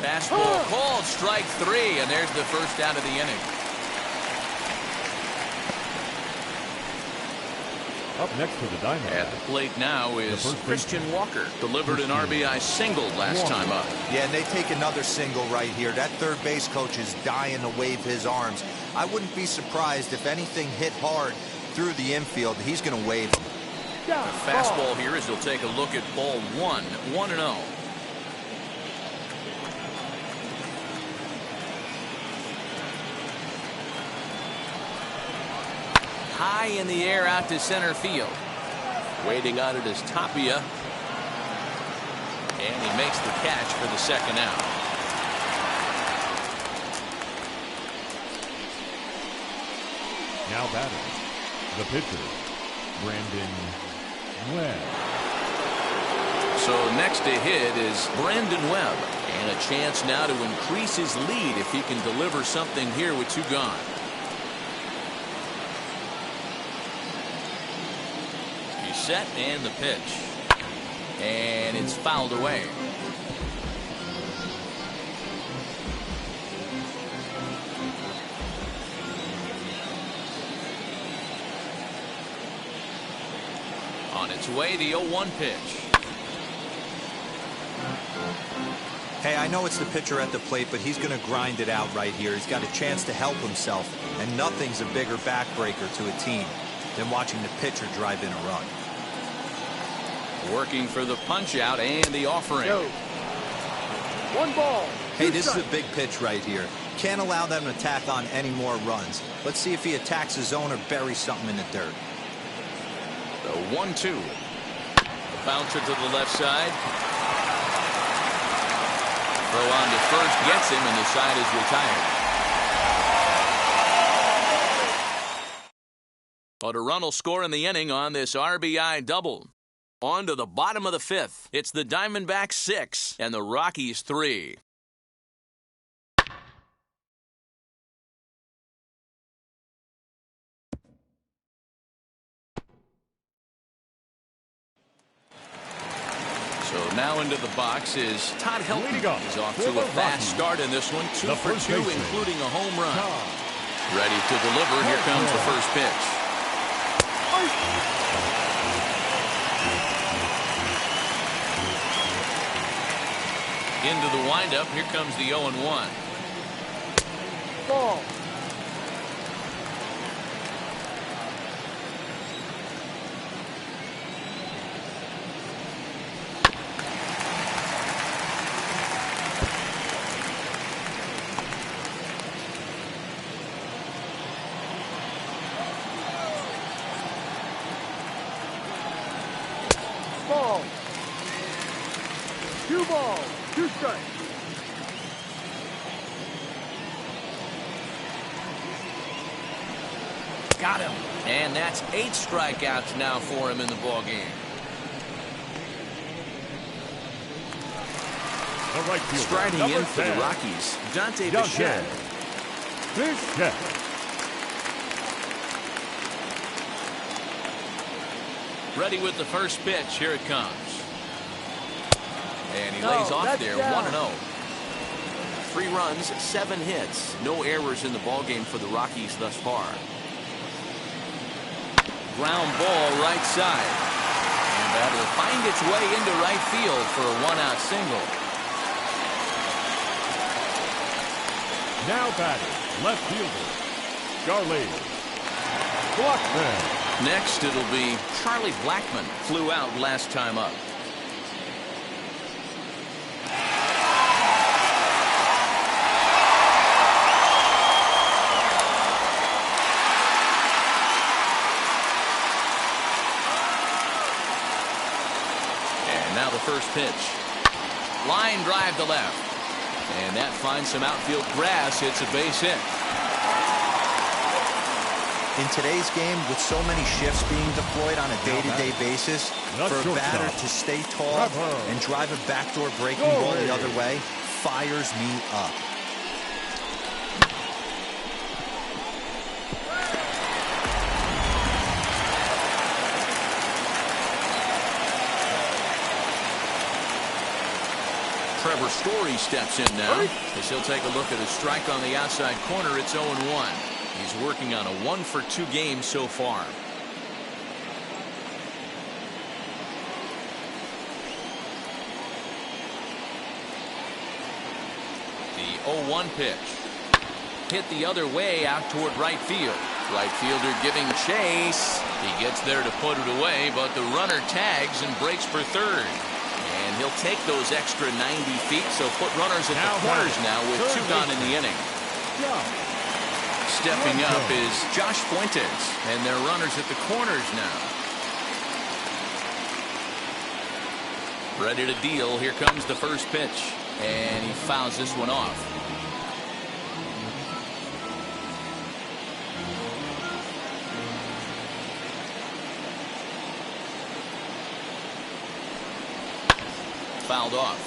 Fastball called, strike 3, and there's the first out of the inning. Up next for the Diamondbacks. At the plate now is Christian Walker. Delivered an RBI single last time up. Yeah, and they take another single right here. That third base coach is dying to wave his arms. I wouldn't be surprised if anything hit hard through the infield. He's going to wave them. The fastball here as he'll take a look at ball 1, 1-0. High in the air out to center field. Waiting on it is Tapia. And he makes the catch for the second out. Now batting, the pitcher, Brandon Webb. So next to hit is Brandon Webb. And a chance now to increase his lead if he can deliver something here with 2 gone. Set and the pitch, and it's fouled away. On its way, the 0-1 pitch. Hey, I know it's the pitcher at the plate, but he's going to grind it out right here. He's got a chance to help himself, and nothing's a bigger backbreaker to a team than watching the pitcher drive in a run. Working for the punch out and the offering. 1 ball. Hey, this is a big pitch right here. Can't allow them to tack on any more runs. Let's see if he attacks his zone or buries something in the dirt. The 1-2. The bouncer to the left side. Throw on to first gets him, and the side is retired. But a run will score in the inning on this RBI double. On to the bottom of the 5th. It's the Diamondbacks 6 and the Rockies 3. So now into the box is Todd Helton. He's off to a fast start in this one. 2 for 2, including a home run. Ready to deliver. Here comes the first pitch. Into the windup. Here comes the 0-1. Ball. Ball. 2 balls. 2 strikes. Got him. And that's 8 strikeouts now for him in the ballgame. Striding in for the Rockies, Dante Bichette. Ready with the first pitch. Here it comes. And he lays off there, 1-0. 3 runs, 7 hits. No errors in the ballgame for the Rockies thus far. Ground ball right side. And that will find its way into right field for a 1-out single. Now batting, left fielder, Charlie Blackmon. Next, it'll be Charlie Blackmon. Flew out last time up. Now the first pitch. Line drive to left. And that finds some outfield grass. It's a base hit. In today's game, with so many shifts being deployed on a day-to-day basis, for a batter to stay tall and drive a backdoor breaking ball the other way fires me up. Trevor Story steps in now as he'll take a look at a strike on the outside corner. It's 0-1. He's working on a 1-for-2 game so far. The 0-1 pitch. Hit the other way out toward right field. Right fielder giving chase. He gets there to put it away, but the runner tags and breaks for third. And he'll take those extra 90 feet, so put runners at the corners now with 2 gone in the inning. Stepping up is Josh Fuentes, and they're runners at the corners now. Ready to deal. Here comes the first pitch, and he fouls this one off. Fouled off.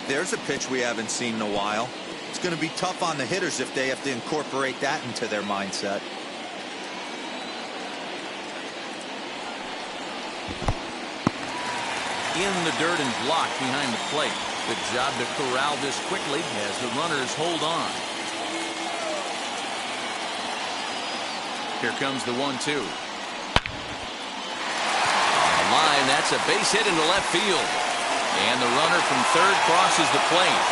There's a pitch we haven't seen in a while. It's going to be tough on the hitters if they have to incorporate that into their mindset. In the dirt and blocked behind the plate. Good job to corral this quickly as the runners hold on. Here comes the 1-2. Line, that's a base hit into left field, and the runner from third crosses the plate.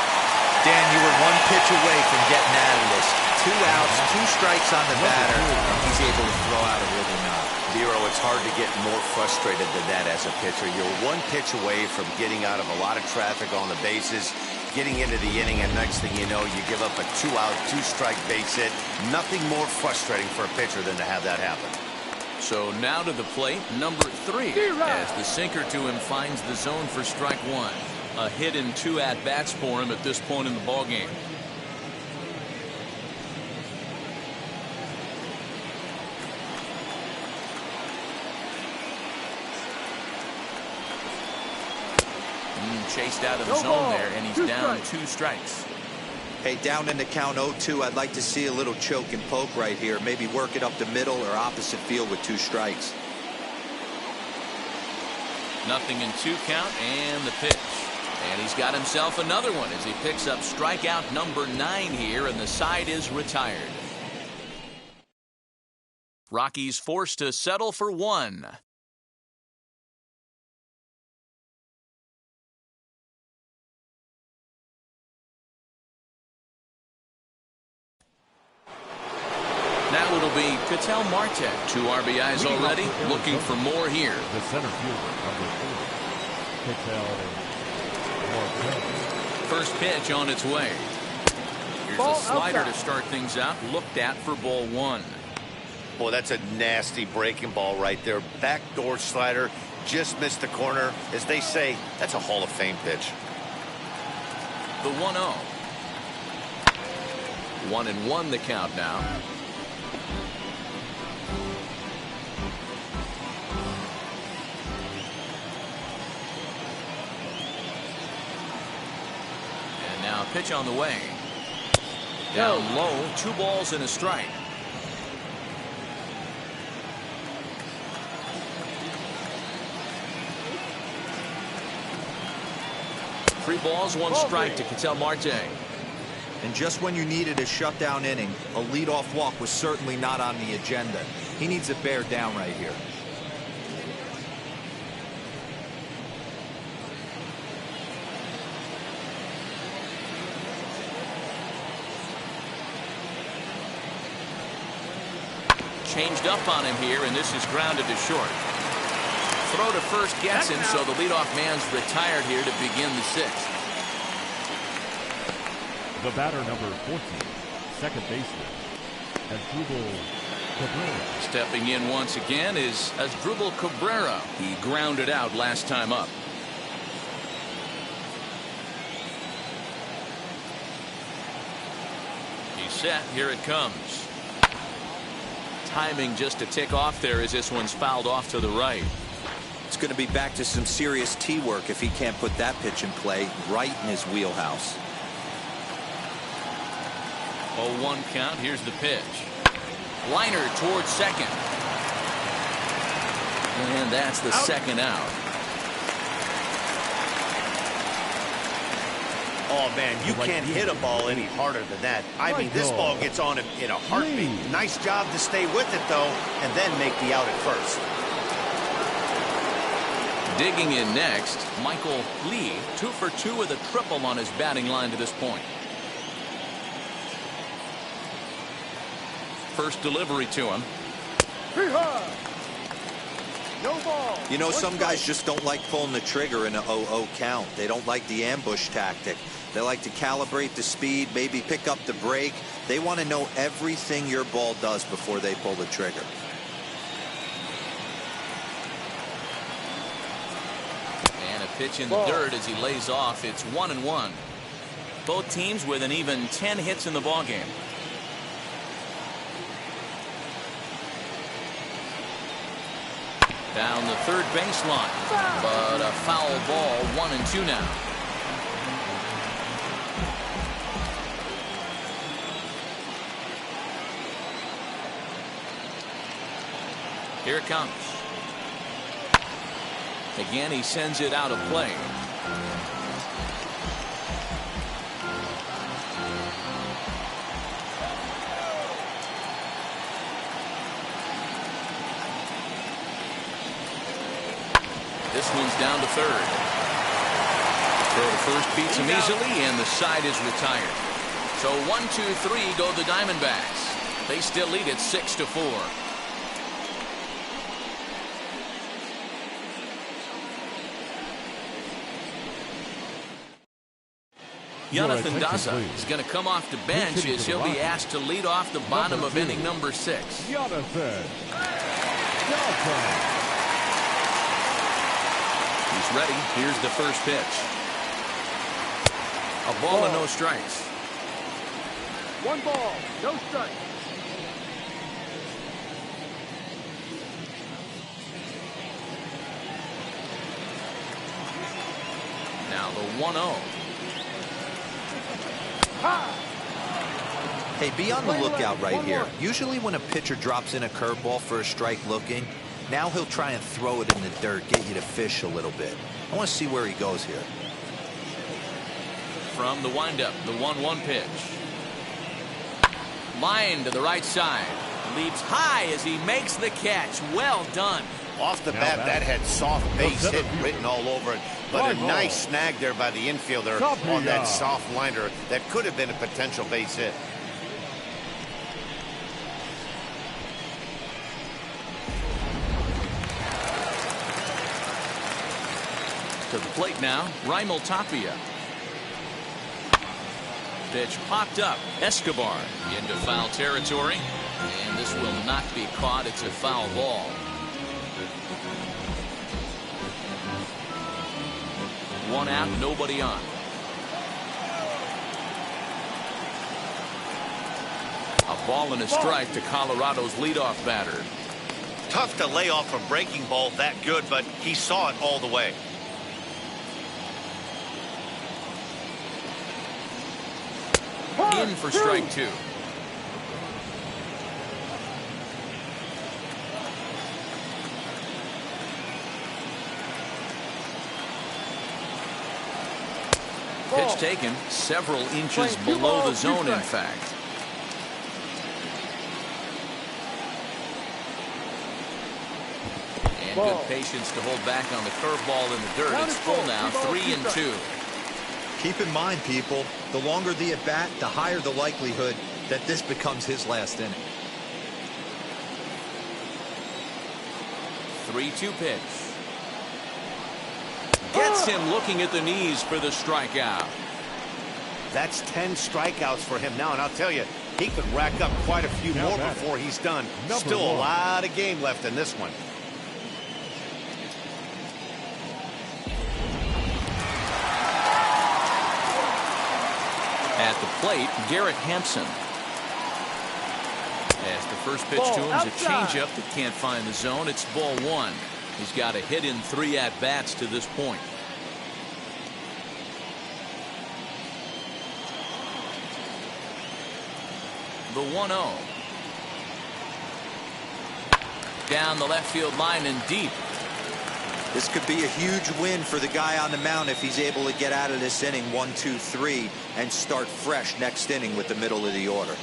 Dan, you were 1 pitch away from getting out of this. 2 outs, 2 strikes on the batter. He's able to throw out a really not. Zero, it's hard to get more frustrated than that as a pitcher. You're 1 pitch away from getting out of a lot of traffic on the bases, getting into the inning, and next thing you know, you give up a 2-out, 2-strike base hit. Nothing more frustrating for a pitcher than to have that happen. So now to the plate, number 3, as the sinker to him finds the zone for strike 1. A hit in 2 at-bats for him at this point in the ballgame. Chased out of the zone there, and he's down 2 strikes. Hey, down in the count 0-2, I'd like to see a little choke and poke right here. Maybe work it up the middle or opposite field with 2 strikes. Nothing in 2 count, and the pitch. And he's got himself another one as he picks up strikeout number 9 here, and the side is retired. Rockies forced to settle for 1. Now it'll be Ketel Marte. 2 RBIs already, looking for more here. The center fielder, number 4, Ketel Marte. First pitch on its way. Here's a slider to start things out, looked at for ball 1. Boy, that's a nasty breaking ball right there. Backdoor slider, just missed the corner. As they say, that's a Hall of Fame pitch. The 1-0. 1-1 the count now. Now pitch on the way. Down low, 2 balls and a strike. Three balls, 1 strike to Ketel Marte. And just when you needed a shutdown inning, a leadoff walk was certainly not on the agenda. He needs to bear down right here. Changed up on him here, and this is grounded to short. Throw to first gets him, so the leadoff man's retired here to begin the 6th. The batter, number 14, second baseman, Asdrubal Cabrera. Stepping in once again is Asdrubal Cabrera. He grounded out last time up. He's set. Here it comes. Timing just a tick off there as this one's fouled off to the right. It's going to be back to some serious tee work if he can't put that pitch in play right in his wheelhouse. 0-1 count. Here's the pitch. Liner towards second. And that's the second out. Oh, man, you can't hit a ball any harder than that. I mean, this ball gets on him in a heartbeat. Nice job to stay with it, though, and then make the out at first. Digging in next, Michael Lee, 2 for 2 with a triple on his batting line to this point. First delivery to him. No ball. You know, some guys just don't like pulling the trigger in an 0-0 count. They don't like the ambush tactic. They like to calibrate the speed, maybe pick up the break. They want to know everything your ball does before they pull the trigger. And a pitch in the dirt as he lays off. It's 1-1. Both teams with an even 10 hits in the ballgame. Down the third baseline, but a foul ball. 1-2 now. Here it comes. Again, he sends it out of play. This one's down to third. Throw to first beats him easily, and the side is retired. So 1-2-3 go the Diamondbacks. They still lead it 6-4. Jonathan Daza is going to come off the bench as he'll be asked to lead off the bottom of inning number 6. Jonathan. He's ready. Here's the first pitch. A ball and no strikes. 1 ball, no strikes. Now the 1-0. Hey, be on the lookout right here. Usually when a pitcher drops in a curveball for a strike looking, now he'll try and throw it in the dirt, get you to fish a little bit. I want to see where he goes here. From the windup, the 1-1 pitch. Line to the right side. Leaps high as he makes the catch. Well done. Off the bat, that had soft base hit written all over it. But a nice snag there by the infielder on that soft liner that could have been a potential base hit. To the plate now, Raimel Tapia. Pitch popped up. Escobar into foul territory. And this will not be caught. It's a foul ball. One out, nobody on. A ball and a strike to Colorado's leadoff batter. Tough to lay off a breaking ball that good, but he saw it all the way. In for strike 2. Pitch taken several inches below the zone, in fact. And good patience to hold back on the curveball in the dirt. It's full now, 3-2. Keep in mind, people, the longer the at-bat, the higher the likelihood that this becomes his last inning. 3-2 pitch. Gets him looking at the knees for the strikeout. That's 10 strikeouts for him now, and I'll tell you, he could rack up quite a few more before he's done. Still a lot of game left in this one. At the plate, Garrett Hampson. As the first pitch to him is a changeup that can't find the zone. It's ball 1. He's got a hit in 3 at-bats to this point. The 1-0. Down the left field line and deep. This could be a huge win for the guy on the mound if he's able to get out of this inning 1, 2, 3 and start fresh next inning with the middle of the order.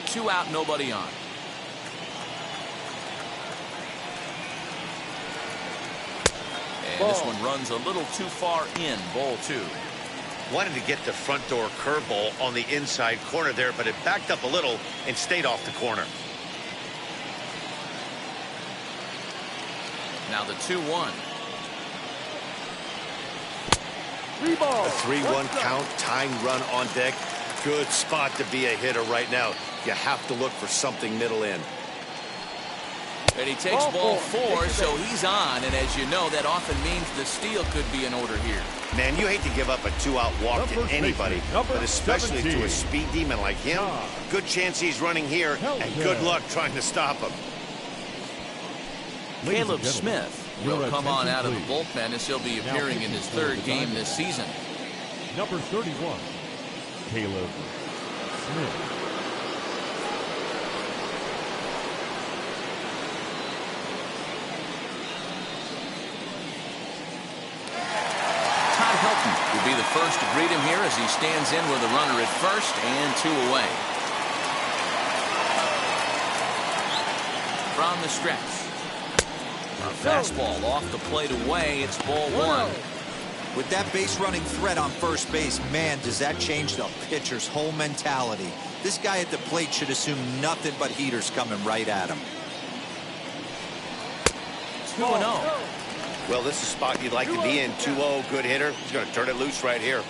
2 out, nobody on. And this one runs a little too far in. Ball 2. Wanted to get the front door curveball on the inside corner there, but it backed up a little and stayed off the corner. Now the 2-1. 3 balls. A 3-1 count, tying run on deck. Good spot to be a hitter right now. You have to look for something middle in. And he takes ball 4, so he's on. And as you know, that often means the steal could be in order here. Man, you hate to give up a 2-out walk to anybody, but especially to a speed demon like him. Good chance he's running here, and good luck trying to stop him. Caleb Smith will come on out of the bullpen as he'll be appearing in his 3rd game this season. Number 31, Caleb Smith. Will be the first to greet him here as he stands in with a runner at first and 2 away. From the stretch. A fastball off the plate away. It's ball 1. With that base running threat on first base, man, does that change the pitcher's whole mentality. This guy at the plate should assume nothing but heaters coming right at him. 2-0. Well, this is a spot you'd like to be in. 2-0, good hitter. He's going to turn it loose right here.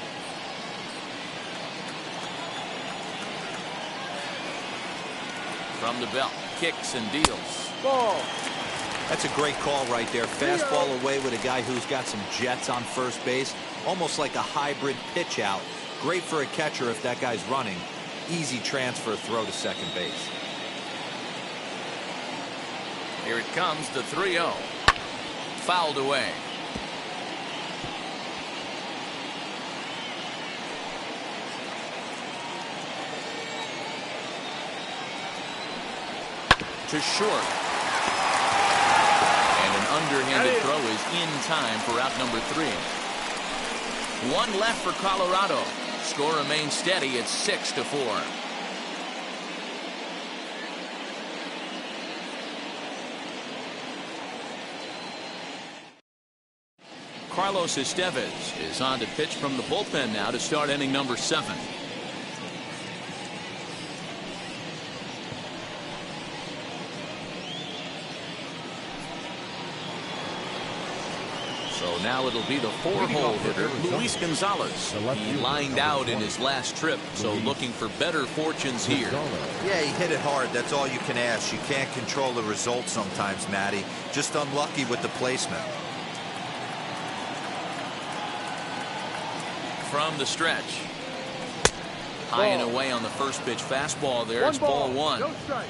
From the belt, kicks and deals. Ball. That's a great call right there. Fastball away with a guy who's got some jets on first base. Almost like a hybrid pitch out. Great for a catcher if that guy's running. Easy transfer throw to second base. Here it comes, the 3-0. Fouled away. To short. And an underhanded throw is in time for out number 3. 1 left for Colorado. Score remains steady. It's 6-4. Carlos Estevez is on to pitch from the bullpen now to start inning number 7. So now it'll be the 4-hole hitter, Luis Gonzalez. He lined out in his last trip, so looking for better fortunes here. Yeah, he hit it hard. That's all you can ask. You can't control the result sometimes, Matty. Just unlucky with the placement. From the stretch. High and away on the first pitch fastball there. It's ball 1. No strike.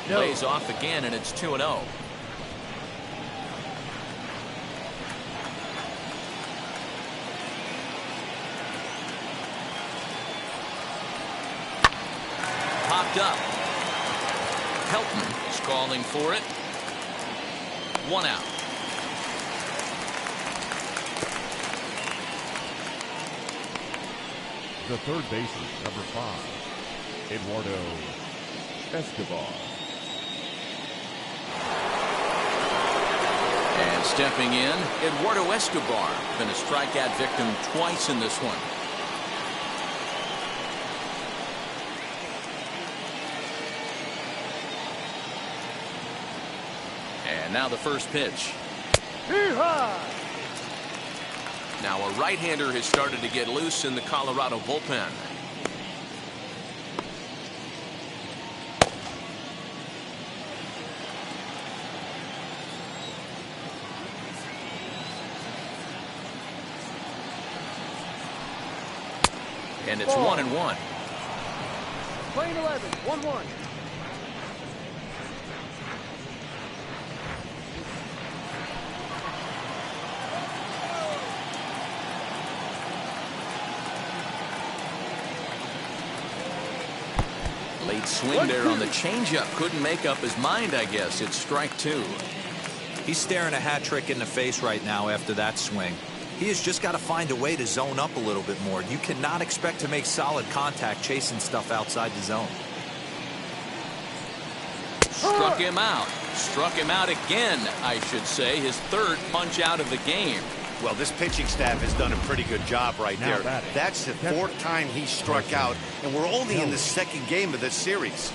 Plays off again, and it's 2-0. Popped up. Helton is calling for it. 1 out. The third baseman, number 5, Eduardo Escobar. And stepping in, Eduardo Escobar. Been a strikeout victim twice in this one. And now the first pitch. Now a right-hander has started to get loose in the Colorado bullpen. And it's 1-1. Playing 11, 1-1. Great swing there on the changeup. Couldn't make up his mind, I guess. It's strike two. He's staring a hat trick in the face right now after that swing. He has just got to find a way to zone up a little bit more. You cannot expect to make solid contact chasing stuff outside the zone. Struck him out. Struck him out again, I should say. His third punch out of the game. Well, this pitching staff has done a pretty good job right there. That's the fourth time he struck out, and we're only in the second game of this series.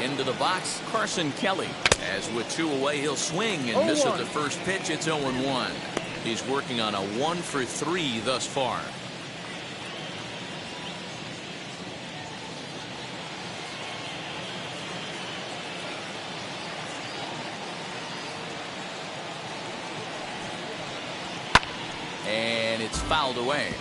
Into the box, Carson Kelly. As with two away, he'll swing and miss at the first pitch. It's 0-1. He's working on a 1-for-3 thus far. And it's fouled away.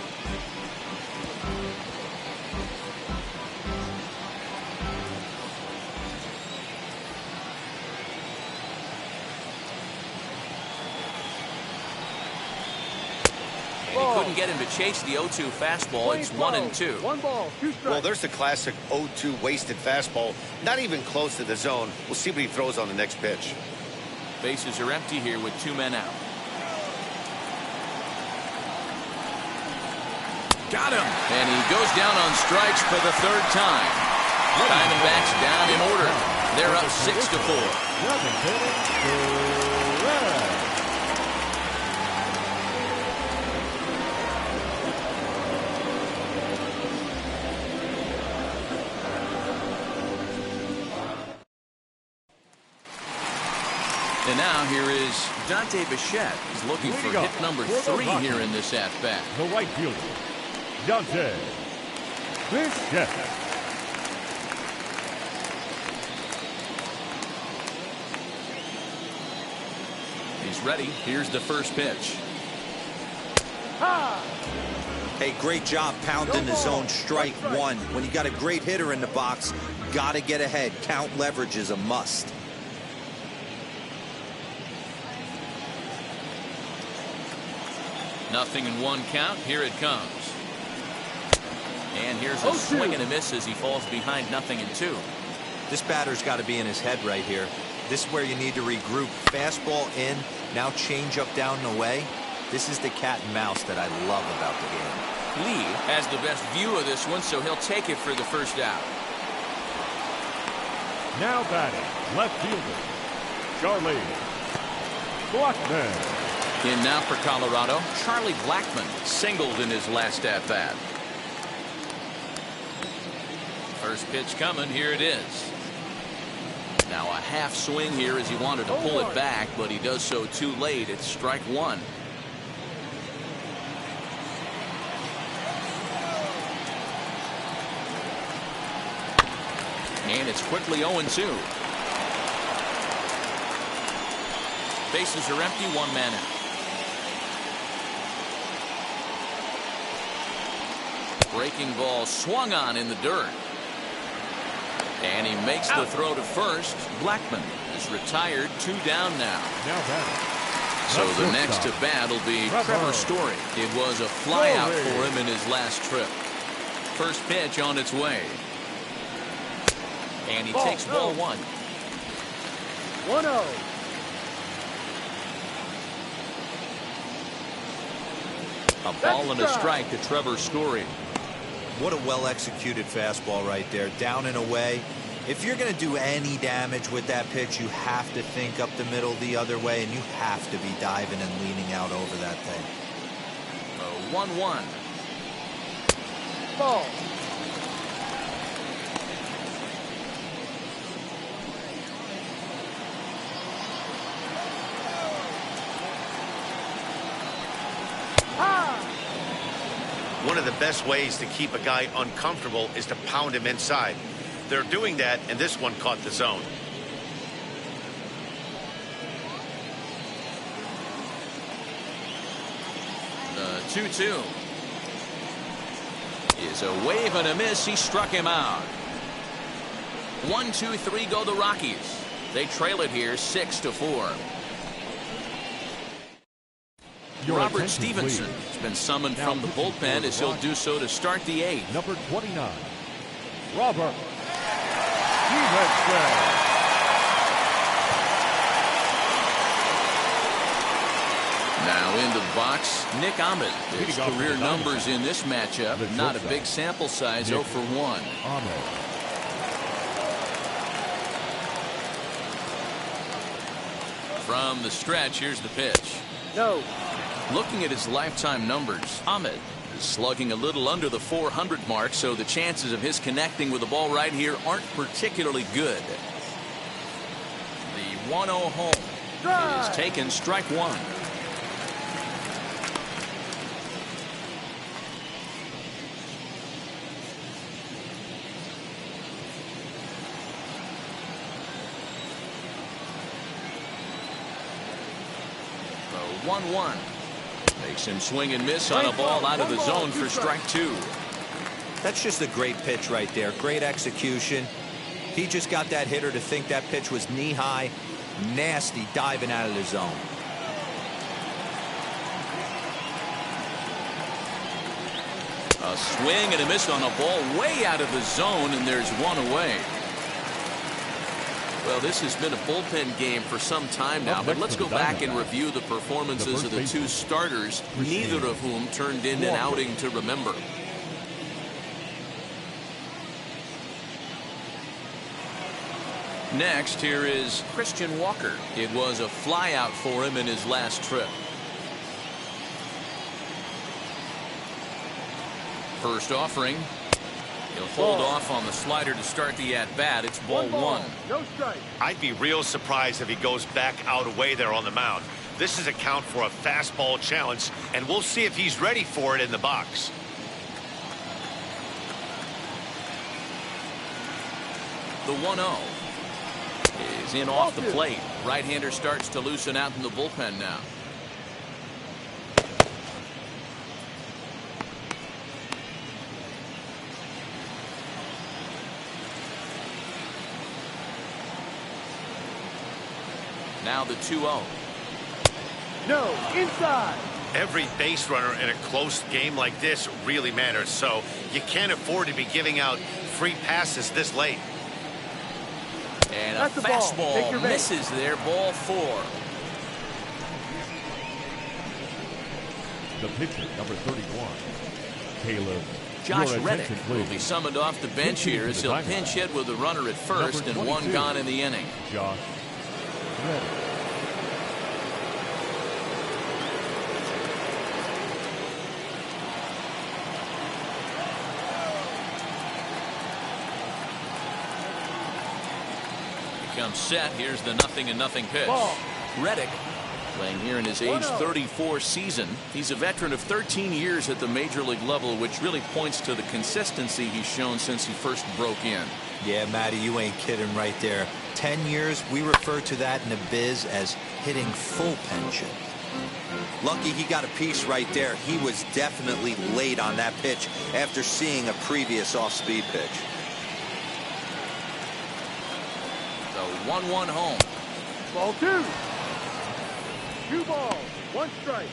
And he couldn't get him to chase the 0-2 fastball. It's 1-2. 1 ball, 2 strikes. Well, there's the classic 0-2 wasted fastball. Not even close to the zone. We'll see what he throws on the next pitch. Bases are empty here with 2 men out. Got him. And he goes down on strikes for the third time. Diamondbacks down in order. They're up 6-4. And now here is Dante Bichette. He's looking for hit number 3 here in this at-bat. The right fielder, Dante Bichette. He's ready. Here's the first pitch. Hey, great job pounding the zone. Strike one. When you got a great hitter in the box, got to get ahead. Count leverage is a must. Nothing in 1 count. Here it comes. And here's a swing and a miss as he falls behind 0-2. This batter's got to be in his head right here. This is where you need to regroup. Fastball in, now change up down and away. This is the cat and mouse that I love about the game. Lee has the best view of this one, so he'll take it for the first out. Now batting, left fielder, Charlie Blackmon. In now for Colorado, Charlie Blackmon singled in his last at-bat. First pitch coming. Here it is. Now a half swing here as he wanted to pull it back, but he does so too late. It's strike 1. And it's quickly 0-2. Bases are empty. 1 man out. Breaking ball swung on in the dirt. And he makes the throw to first. Blackmon is retired. 2 down now. So the next to bat will be Trevor Story. It was a flyout for him in his last trip. First pitch on its way. And he takes ball 1. 1-0. A ball and a strike to Trevor Story. What a well-executed fastball right there. Down and away. If you're going to do any damage with that pitch, you have to think up the middle the other way, and you have to be diving and leaning out over that thing. 1-1. Ball. One of the best ways to keep a guy uncomfortable is to pound him inside. They're doing that, and this one caught the zone. The 2-2 is a wave and a miss. He struck him out. 1-2-3 go the Rockies. They trail it here 6-4. Robert Stevenson has been summoned from the bullpen as he'll do so to start the 8th. Number 29, Robert Stevenson. Now into the box, Nick Ahmed. His career numbers in this matchup, not a big sample size, 0 for 1. From the stretch, here's the pitch. No. Looking at his lifetime numbers, Ahmed is slugging a little under the 400 mark, so the chances of his connecting with the ball right here aren't particularly good. The 1-0 home is taken, strike 1. The 1-1 makes him swing and miss on a ball out of the zone for strike 2. That's just a great pitch right there. Great execution. He just got that hitter to think that pitch was knee high. Nasty diving out of the zone. A swing and a miss on a ball way out of the zone, and there's one away. Well, this has been a bullpen game for some time now, but let's go back and review the performances of the two starters, neither of whom turned in an outing to remember. Next, here is Christian Walker. It was a flyout for him in his last trip. First offering. He'll hold off on the slider to start the at-bat. It's ball 1. No strike. I'd be real surprised if he goes back out away there on the mound. This is a count for a fastball challenge, and we'll see if he's ready for it in the box. The 1-0 is in off the plate. Right-hander starts to loosen out in the bullpen now. Now the 2-0. No, inside. Every base runner in a close game like this really matters, so you can't afford to be giving out free passes this late. And a fastball misses there, ball 4. The pitcher, number 31, Caleb. Josh Reddick will be summoned off the bench here as he'll pinch hit with a runner at first and 1 gone in the inning. Josh Reddick. Comes set. Here's the 0-0 pitch. Ball. Reddick playing here in his age 34 season. He's a veteran of 13 years at the major league level, which really points to the consistency he's shown since he first broke in. Yeah, Matty, you ain't kidding right there. 10 years, we refer to that in the biz as hitting full pension. Lucky he got a piece right there. He was definitely late on that pitch after seeing a previous off-speed pitch. The 1-1 home. Ball 2. 2 balls, 1 strike.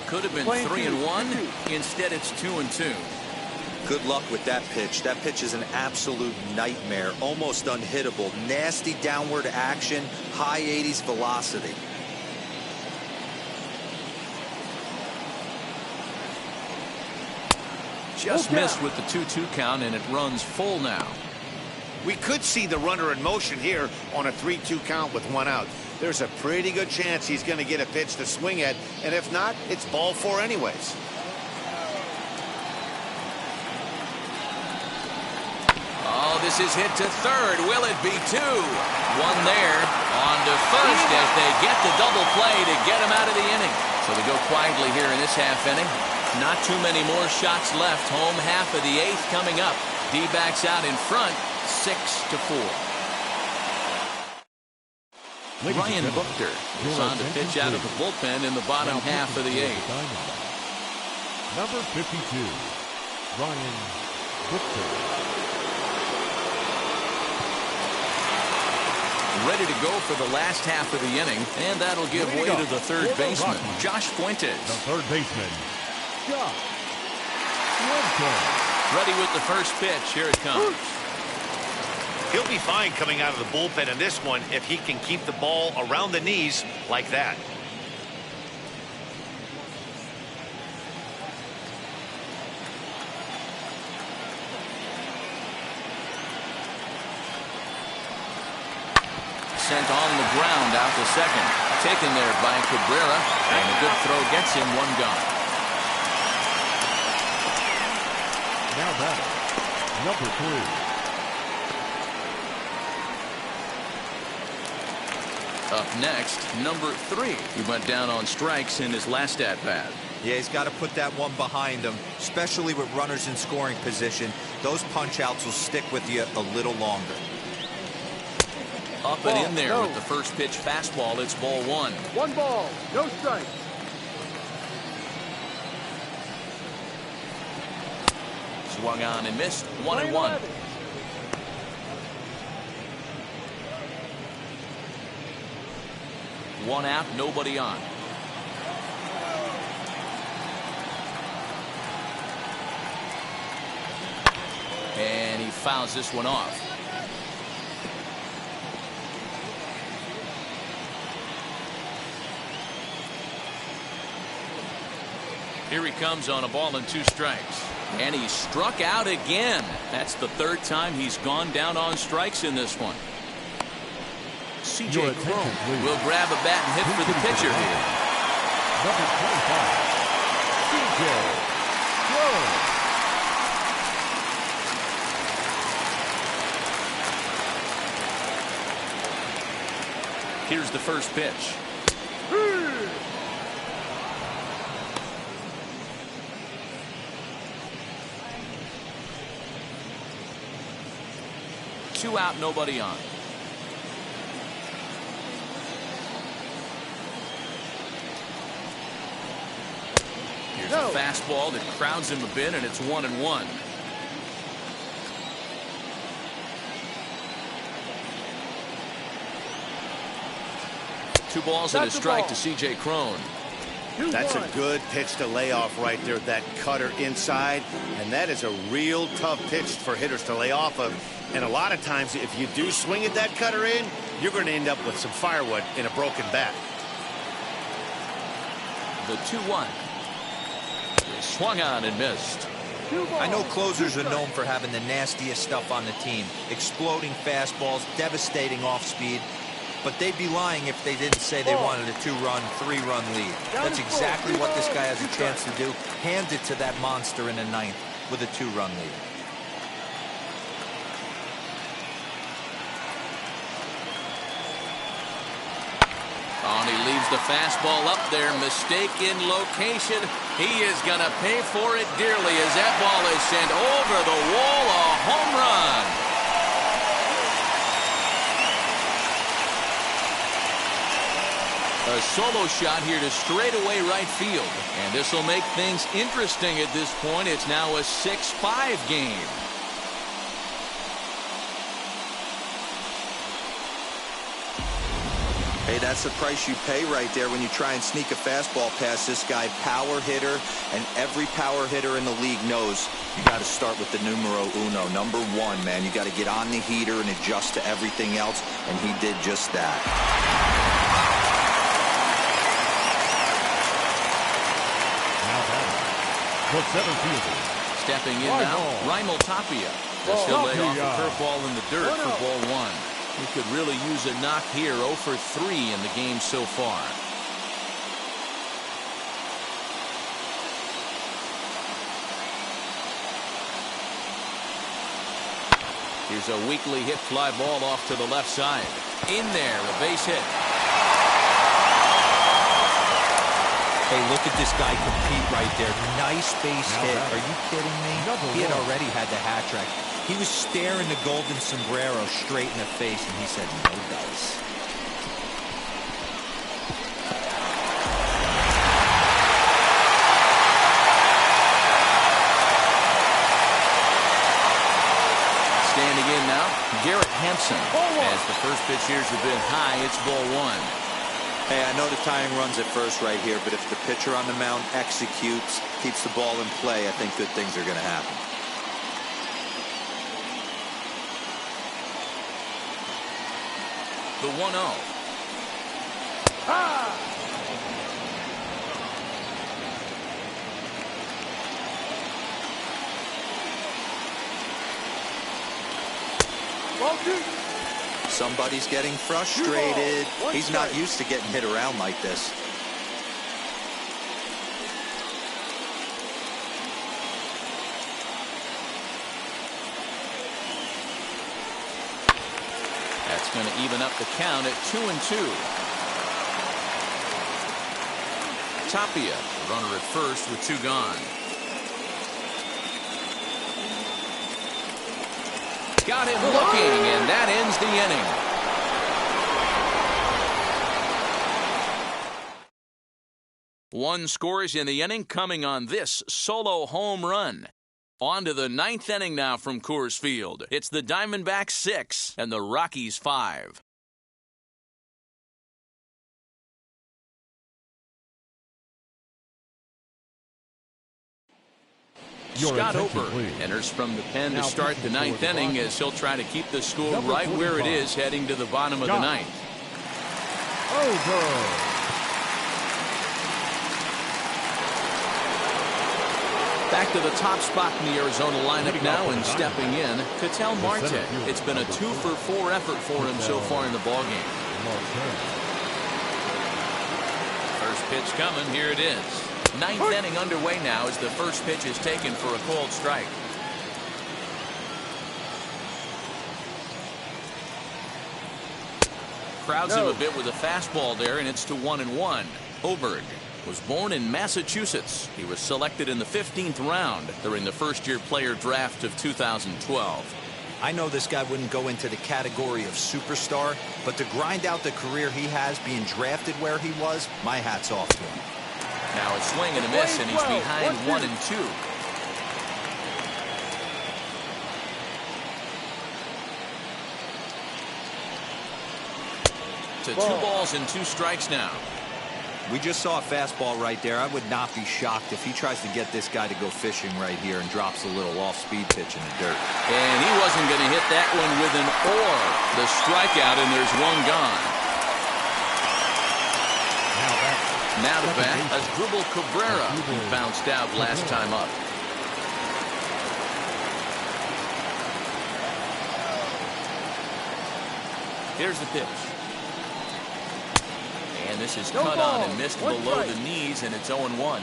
Could have been 3-1. Instead, it's 2-2. Good luck with that pitch. That pitch is an absolute nightmare. Almost unhittable. Nasty downward action. High 80s velocity. Just missed with the 2-2 count, and it runs full now. We could see the runner in motion here on a 3-2 count with 1 out. There's a pretty good chance he's going to get a pitch to swing at, and if not, it's ball 4 anyways. Oh, this is hit to third. Will it be 2? 1 there. On to first as they get the double play to get him out of the inning. So they go quietly here in this half inning. Not too many more shots left. Home half of the 8th coming up. D-backs out in front, 6-4. Ryan Buchter is on to pitch out of the bullpen in the bottom half of the eighth. Number 52, Ryan Buchter. Ready to go for the last half of the inning, and that'll give way to the third baseman, Josh Fuentes. The third baseman, Josh Fuentes. Ready with the first pitch. Here it comes. He'll be fine coming out of the bullpen in this one if he can keep the ball around the knees like that. Sent on the ground out to second. Taken there by Cabrera, and a good throw gets him one gone. Now back, number 3. Up next, number 3. He went down on strikes in his last at-bat. Yeah, he's got to put that one behind him, especially with runners in scoring position. Those punch-outs will stick with you a little longer. Up and in there with the first pitch fastball. It's ball one. 1 ball, no strike. Swung on and missed. 1-1. One out, nobody on. And he fouls this one off. Here he comes on a ball and 2 strikes. And he struck out again. That's the third time he's gone down on strikes in this one. C.J. Cron will grab a bat and hit for the pitcher here. Number 25, C.J. Cron. Here's the first pitch. 2 out, nobody on. Here's a fastball that crowds him a bit, and it's 1-1. Two balls and a strike to C.J. Cron. That's a good pitch to lay off right there. That cutter inside, and that is a real tough pitch for hitters to lay off of. And a lot of times, if you do swing at that cutter in, you're going to end up with some firewood in a broken bat. The 2-1. Swung on and missed. I know closers are known for having the nastiest stuff on the team. Exploding fastballs, devastating off speed. But they'd be lying if they didn't say they wanted a 2-run, 3-run lead. That's exactly what this guy has a chance to do. Hand it to that monster in the 9th with a 2-run lead. Oh, and he leaves the fastball up there. Mistaken location. He is going to pay for it dearly as that ball is sent over the wall. A home run. A solo shot here to straightaway right field. And this will make things interesting at this point. It's now a 6-5 game. Hey, that's the price you pay right there when you try and sneak a fastball past this guy. Power hitter, and every power hitter in the league knows you got to start with the numero uno, number 1, man. You got to get on the heater and adjust to everything else, and he did just that. The 7th fielder. Stepping in now, Raimel Tapia. As he'll lay off a curveball in the dirt for ball 1. He could really use a knock here. 0 for 3 in the game so far. Here's a weakly hit fly ball off to the left side. In there, a base hit. Hey, look at this guy compete right there. Nice base hit. Are you kidding me? He had already had the hat trick. He was staring the golden sombrero straight in the face, and he said, no dice. in now, Garrett Hampson. As the first pitch here is a bit high, it's ball one. Hey, I know the tying runs at first right here, but if the pitcher on the mound executes, keeps the ball in play, I think good things are going to happen. The 1-0. Somebody's getting frustrated. He's not used to getting hit around like this. That's going to even up the count at 2-2. Tapia, runner at first with 2 gone. Got him looking, and that ends the inning. One scores in the inning coming on this solo home run. On to the 9th inning now from Coors Field. It's the Diamondbacks 6 and the Rockies 5. Scott Ober enters from the pen to start the 9th inning as he'll try to keep the score right where it is heading to the bottom of the 9th. Back to the top spot in the Arizona lineup now, and stepping in, Ketel Marte. It's been a 2-for-4 effort for him so far in the ballgame. First pitch coming, here it is. 9th inning underway now as the first pitch is taken for a called strike. Crowds him a bit with a fastball there, and it's to 1-1. Oberg was born in Massachusetts. He was selected in the 15th round during the first-year player draft of 2012. I know this guy wouldn't go into the category of superstar, but to grind out the career he has being drafted where he was, my hat's off to him. Now a swing and a miss, and he's behind 1-2. To 2 balls and 2 strikes now. We just saw a fastball right there. I would not be shocked if he tries to get this guy to go fishing right here and drops a little off-speed pitch in the dirt. And he wasn't going to hit that one with an or. The strikeout, and there's 1 gone. Now to bat, Asdrubal Cabrera, who bounced out last time up. Here's the pitch. And this is cut on and missed below the knees, and it's 0-1.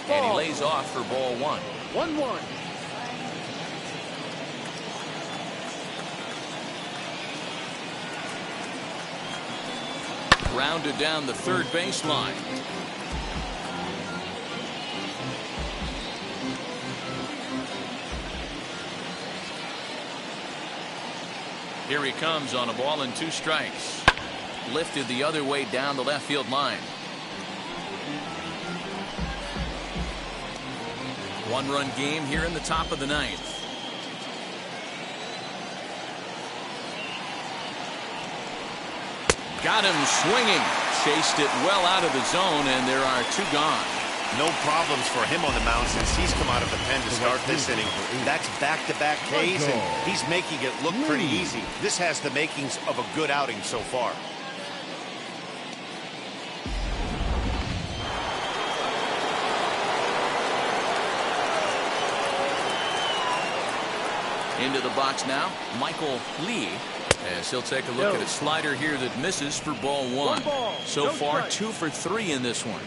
And he lays off for ball 1. 1-1. Rounded down the third baseline. Here he comes on a ball and 2 strikes. Lifted the other way down the left field line. 1-run game here in the top of the 9th. Got him swinging. Chased it well out of the zone, and there are 2 gone. No problems for him on the mound since he's come out of the pen to start this inning. That's back-to-back Ks, and he's making it look pretty easy. This has the makings of a good outing so far. Into the box now, Michael Lee, as he'll take a look at a slider here that misses for ball 1. So far, 2 for 3 in this one.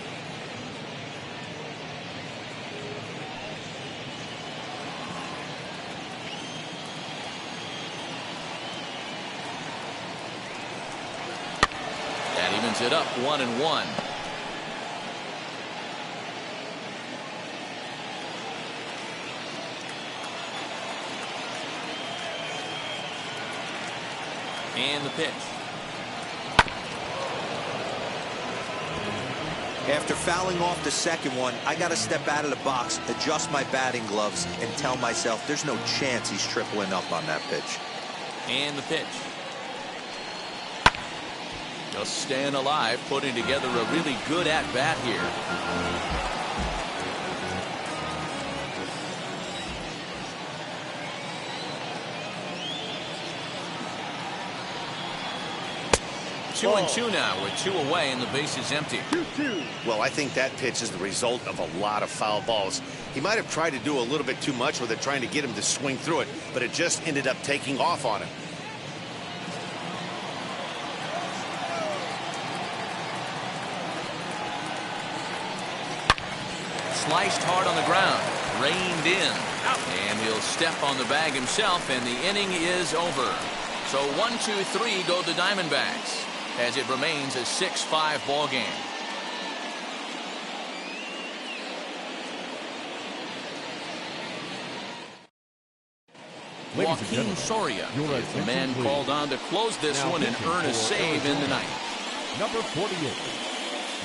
That evens it up 1-1. And the pitch. After fouling off the second one, I got to step out of the box, adjust my batting gloves, and tell myself there's no chance he's tripling up on that pitch. And the pitch. Just staying alive, putting together a really good at-bat here. Two and two now with 2 away and the base is empty. 2-2. Well, I think that pitch is the result of a lot of foul balls. He might have tried to do a little bit too much with it, trying to get him to swing through it, but it just ended up taking off on him. Sliced hard on the ground, reined in, and he'll step on the bag himself, and the inning is over. So 1-2-3 go the Diamondbacks, as it remains a 6-5 ball game. Joaquin Soria is the man called on to close this one and earn a save in the ninth. Number 48,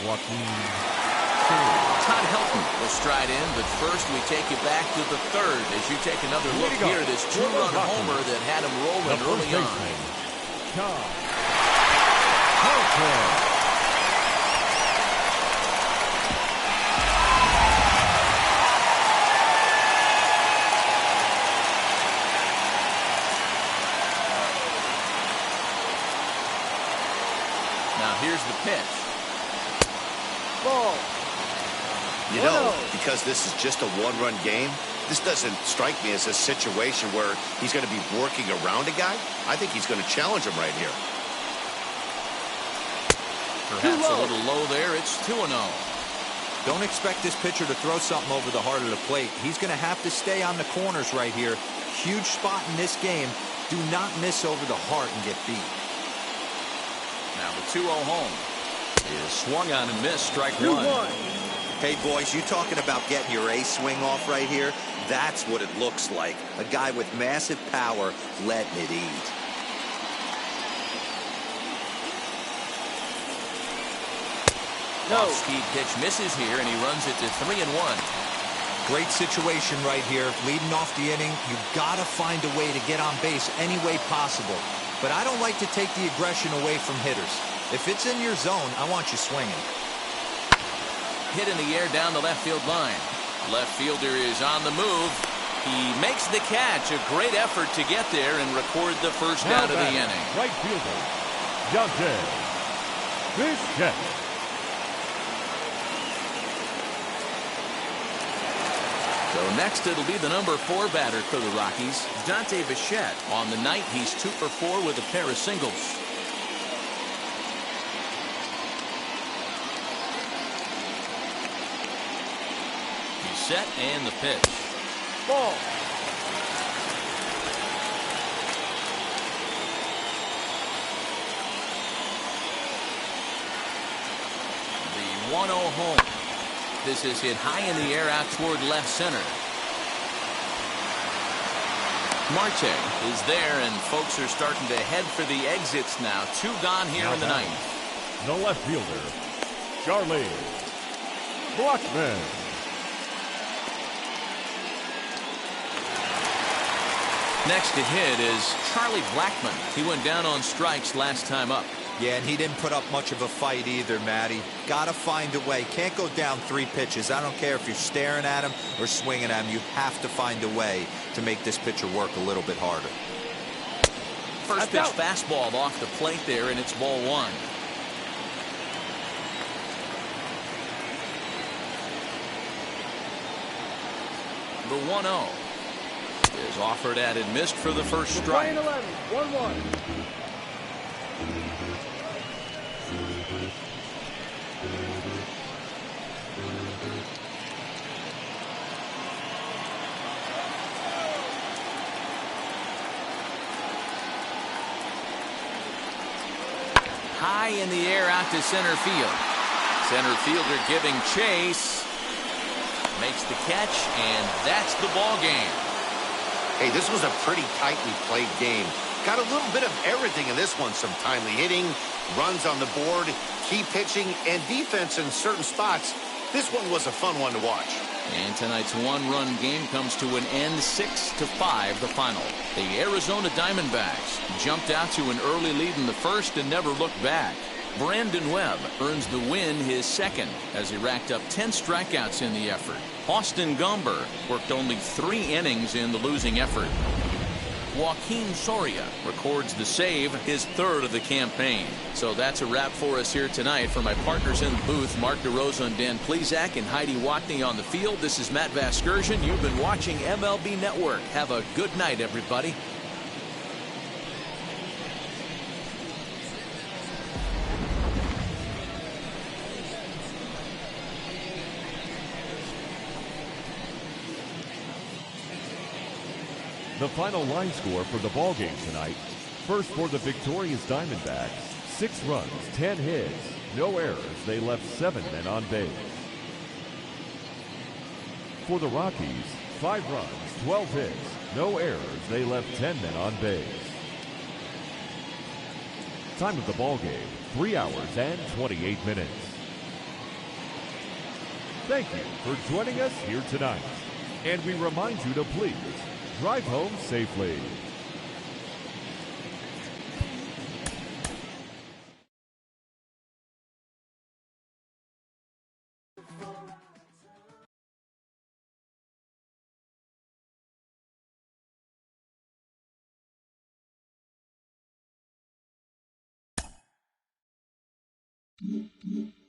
Joaquin. Todd Helton will stride in, but first we take you back to the third as you take another look here at this 2-run homer that had him rolling early on. Now here's the pitch. Ball. You know, because this is just a one-run game, this doesn't strike me as a situation where he's going to be working around a guy. I think he's going to challenge him right here. Perhaps a little low there. It's 2-0. Don't expect this pitcher to throw something over the heart of the plate. He's going to have to stay on the corners right here. Huge spot in this game. Do not miss over the heart and get beat. Now the 2-0 home is swung on and missed. Strike 1. Hey, boys, you talking about getting your ace swing off right here? That's what it looks like. A guy with massive power letting it eat. Off-speed pitch misses here, and he runs it to 3-1. Great situation right here. Leading off the inning, you've got to find a way to get on base any way possible. But I don't like to take the aggression away from hitters. If it's in your zone, I want you swinging. Hit in the air down the left field line. Left fielder is on the move. He makes the catch. A great effort to get there and record the first out of the inning. Right fielder, Dante Bichette. So next it'll be the number 4 batter for the Rockies, Dante Bichette. On the night, he's 2 for 4 with a pair of singles. Set and the pitch. Ball. The 1-0 home. This is hit high in the air out toward left center. Marte is there, and folks are starting to head for the exits now. 2 gone here in the ninth. The left fielder, Charlie Blackman. Next to hit is Charlie Blackman. He went down on strikes last time up. Yeah, and he didn't put up much of a fight either, Matty. Got to find a way. Can't go down 3 pitches. I don't care if you're staring at him or swinging at him. You have to find a way to make this pitcher work a little bit harder. First pitch fastball off the plate there, and it's ball 1. The 1-0 is offered at and missed for the first strike. 1-1. High in the air out to center field. Center fielder giving chase. Makes the catch, and that's the ball game. Hey, this was a pretty tightly played game. Got a little bit of everything in this one. Some timely hitting, runs on the board, key pitching, and defense in certain spots. This one was a fun one to watch. And tonight's one-run game comes to an end, 6-5 the final. The Arizona Diamondbacks jumped out to an early lead in the first and never looked back. Brandon Webb earns the win, his second, as he racked up 10 strikeouts in the effort. Austin Gomber worked only 3 innings in the losing effort. Joaquin Soria records the save, his third of the campaign. So that's a wrap for us here tonight. For my partners in the booth, Mark DeRosa and Dan Plezak, and Heidi Watney on the field, this is Matt Vasgersian. You've been watching MLB Network. Have a good night, everybody. The final line score for the ballgame tonight. First for the victorious Diamondbacks, 6 runs, 10 hits, no errors. They left 7 men on base. For the Rockies, 5 runs, 12 hits, no errors. They left 10 men on base. Time of the ballgame, 3 hours and 28 minutes. Thank you for joining us here tonight. And we remind you to please drive home safely. Mm-hmm.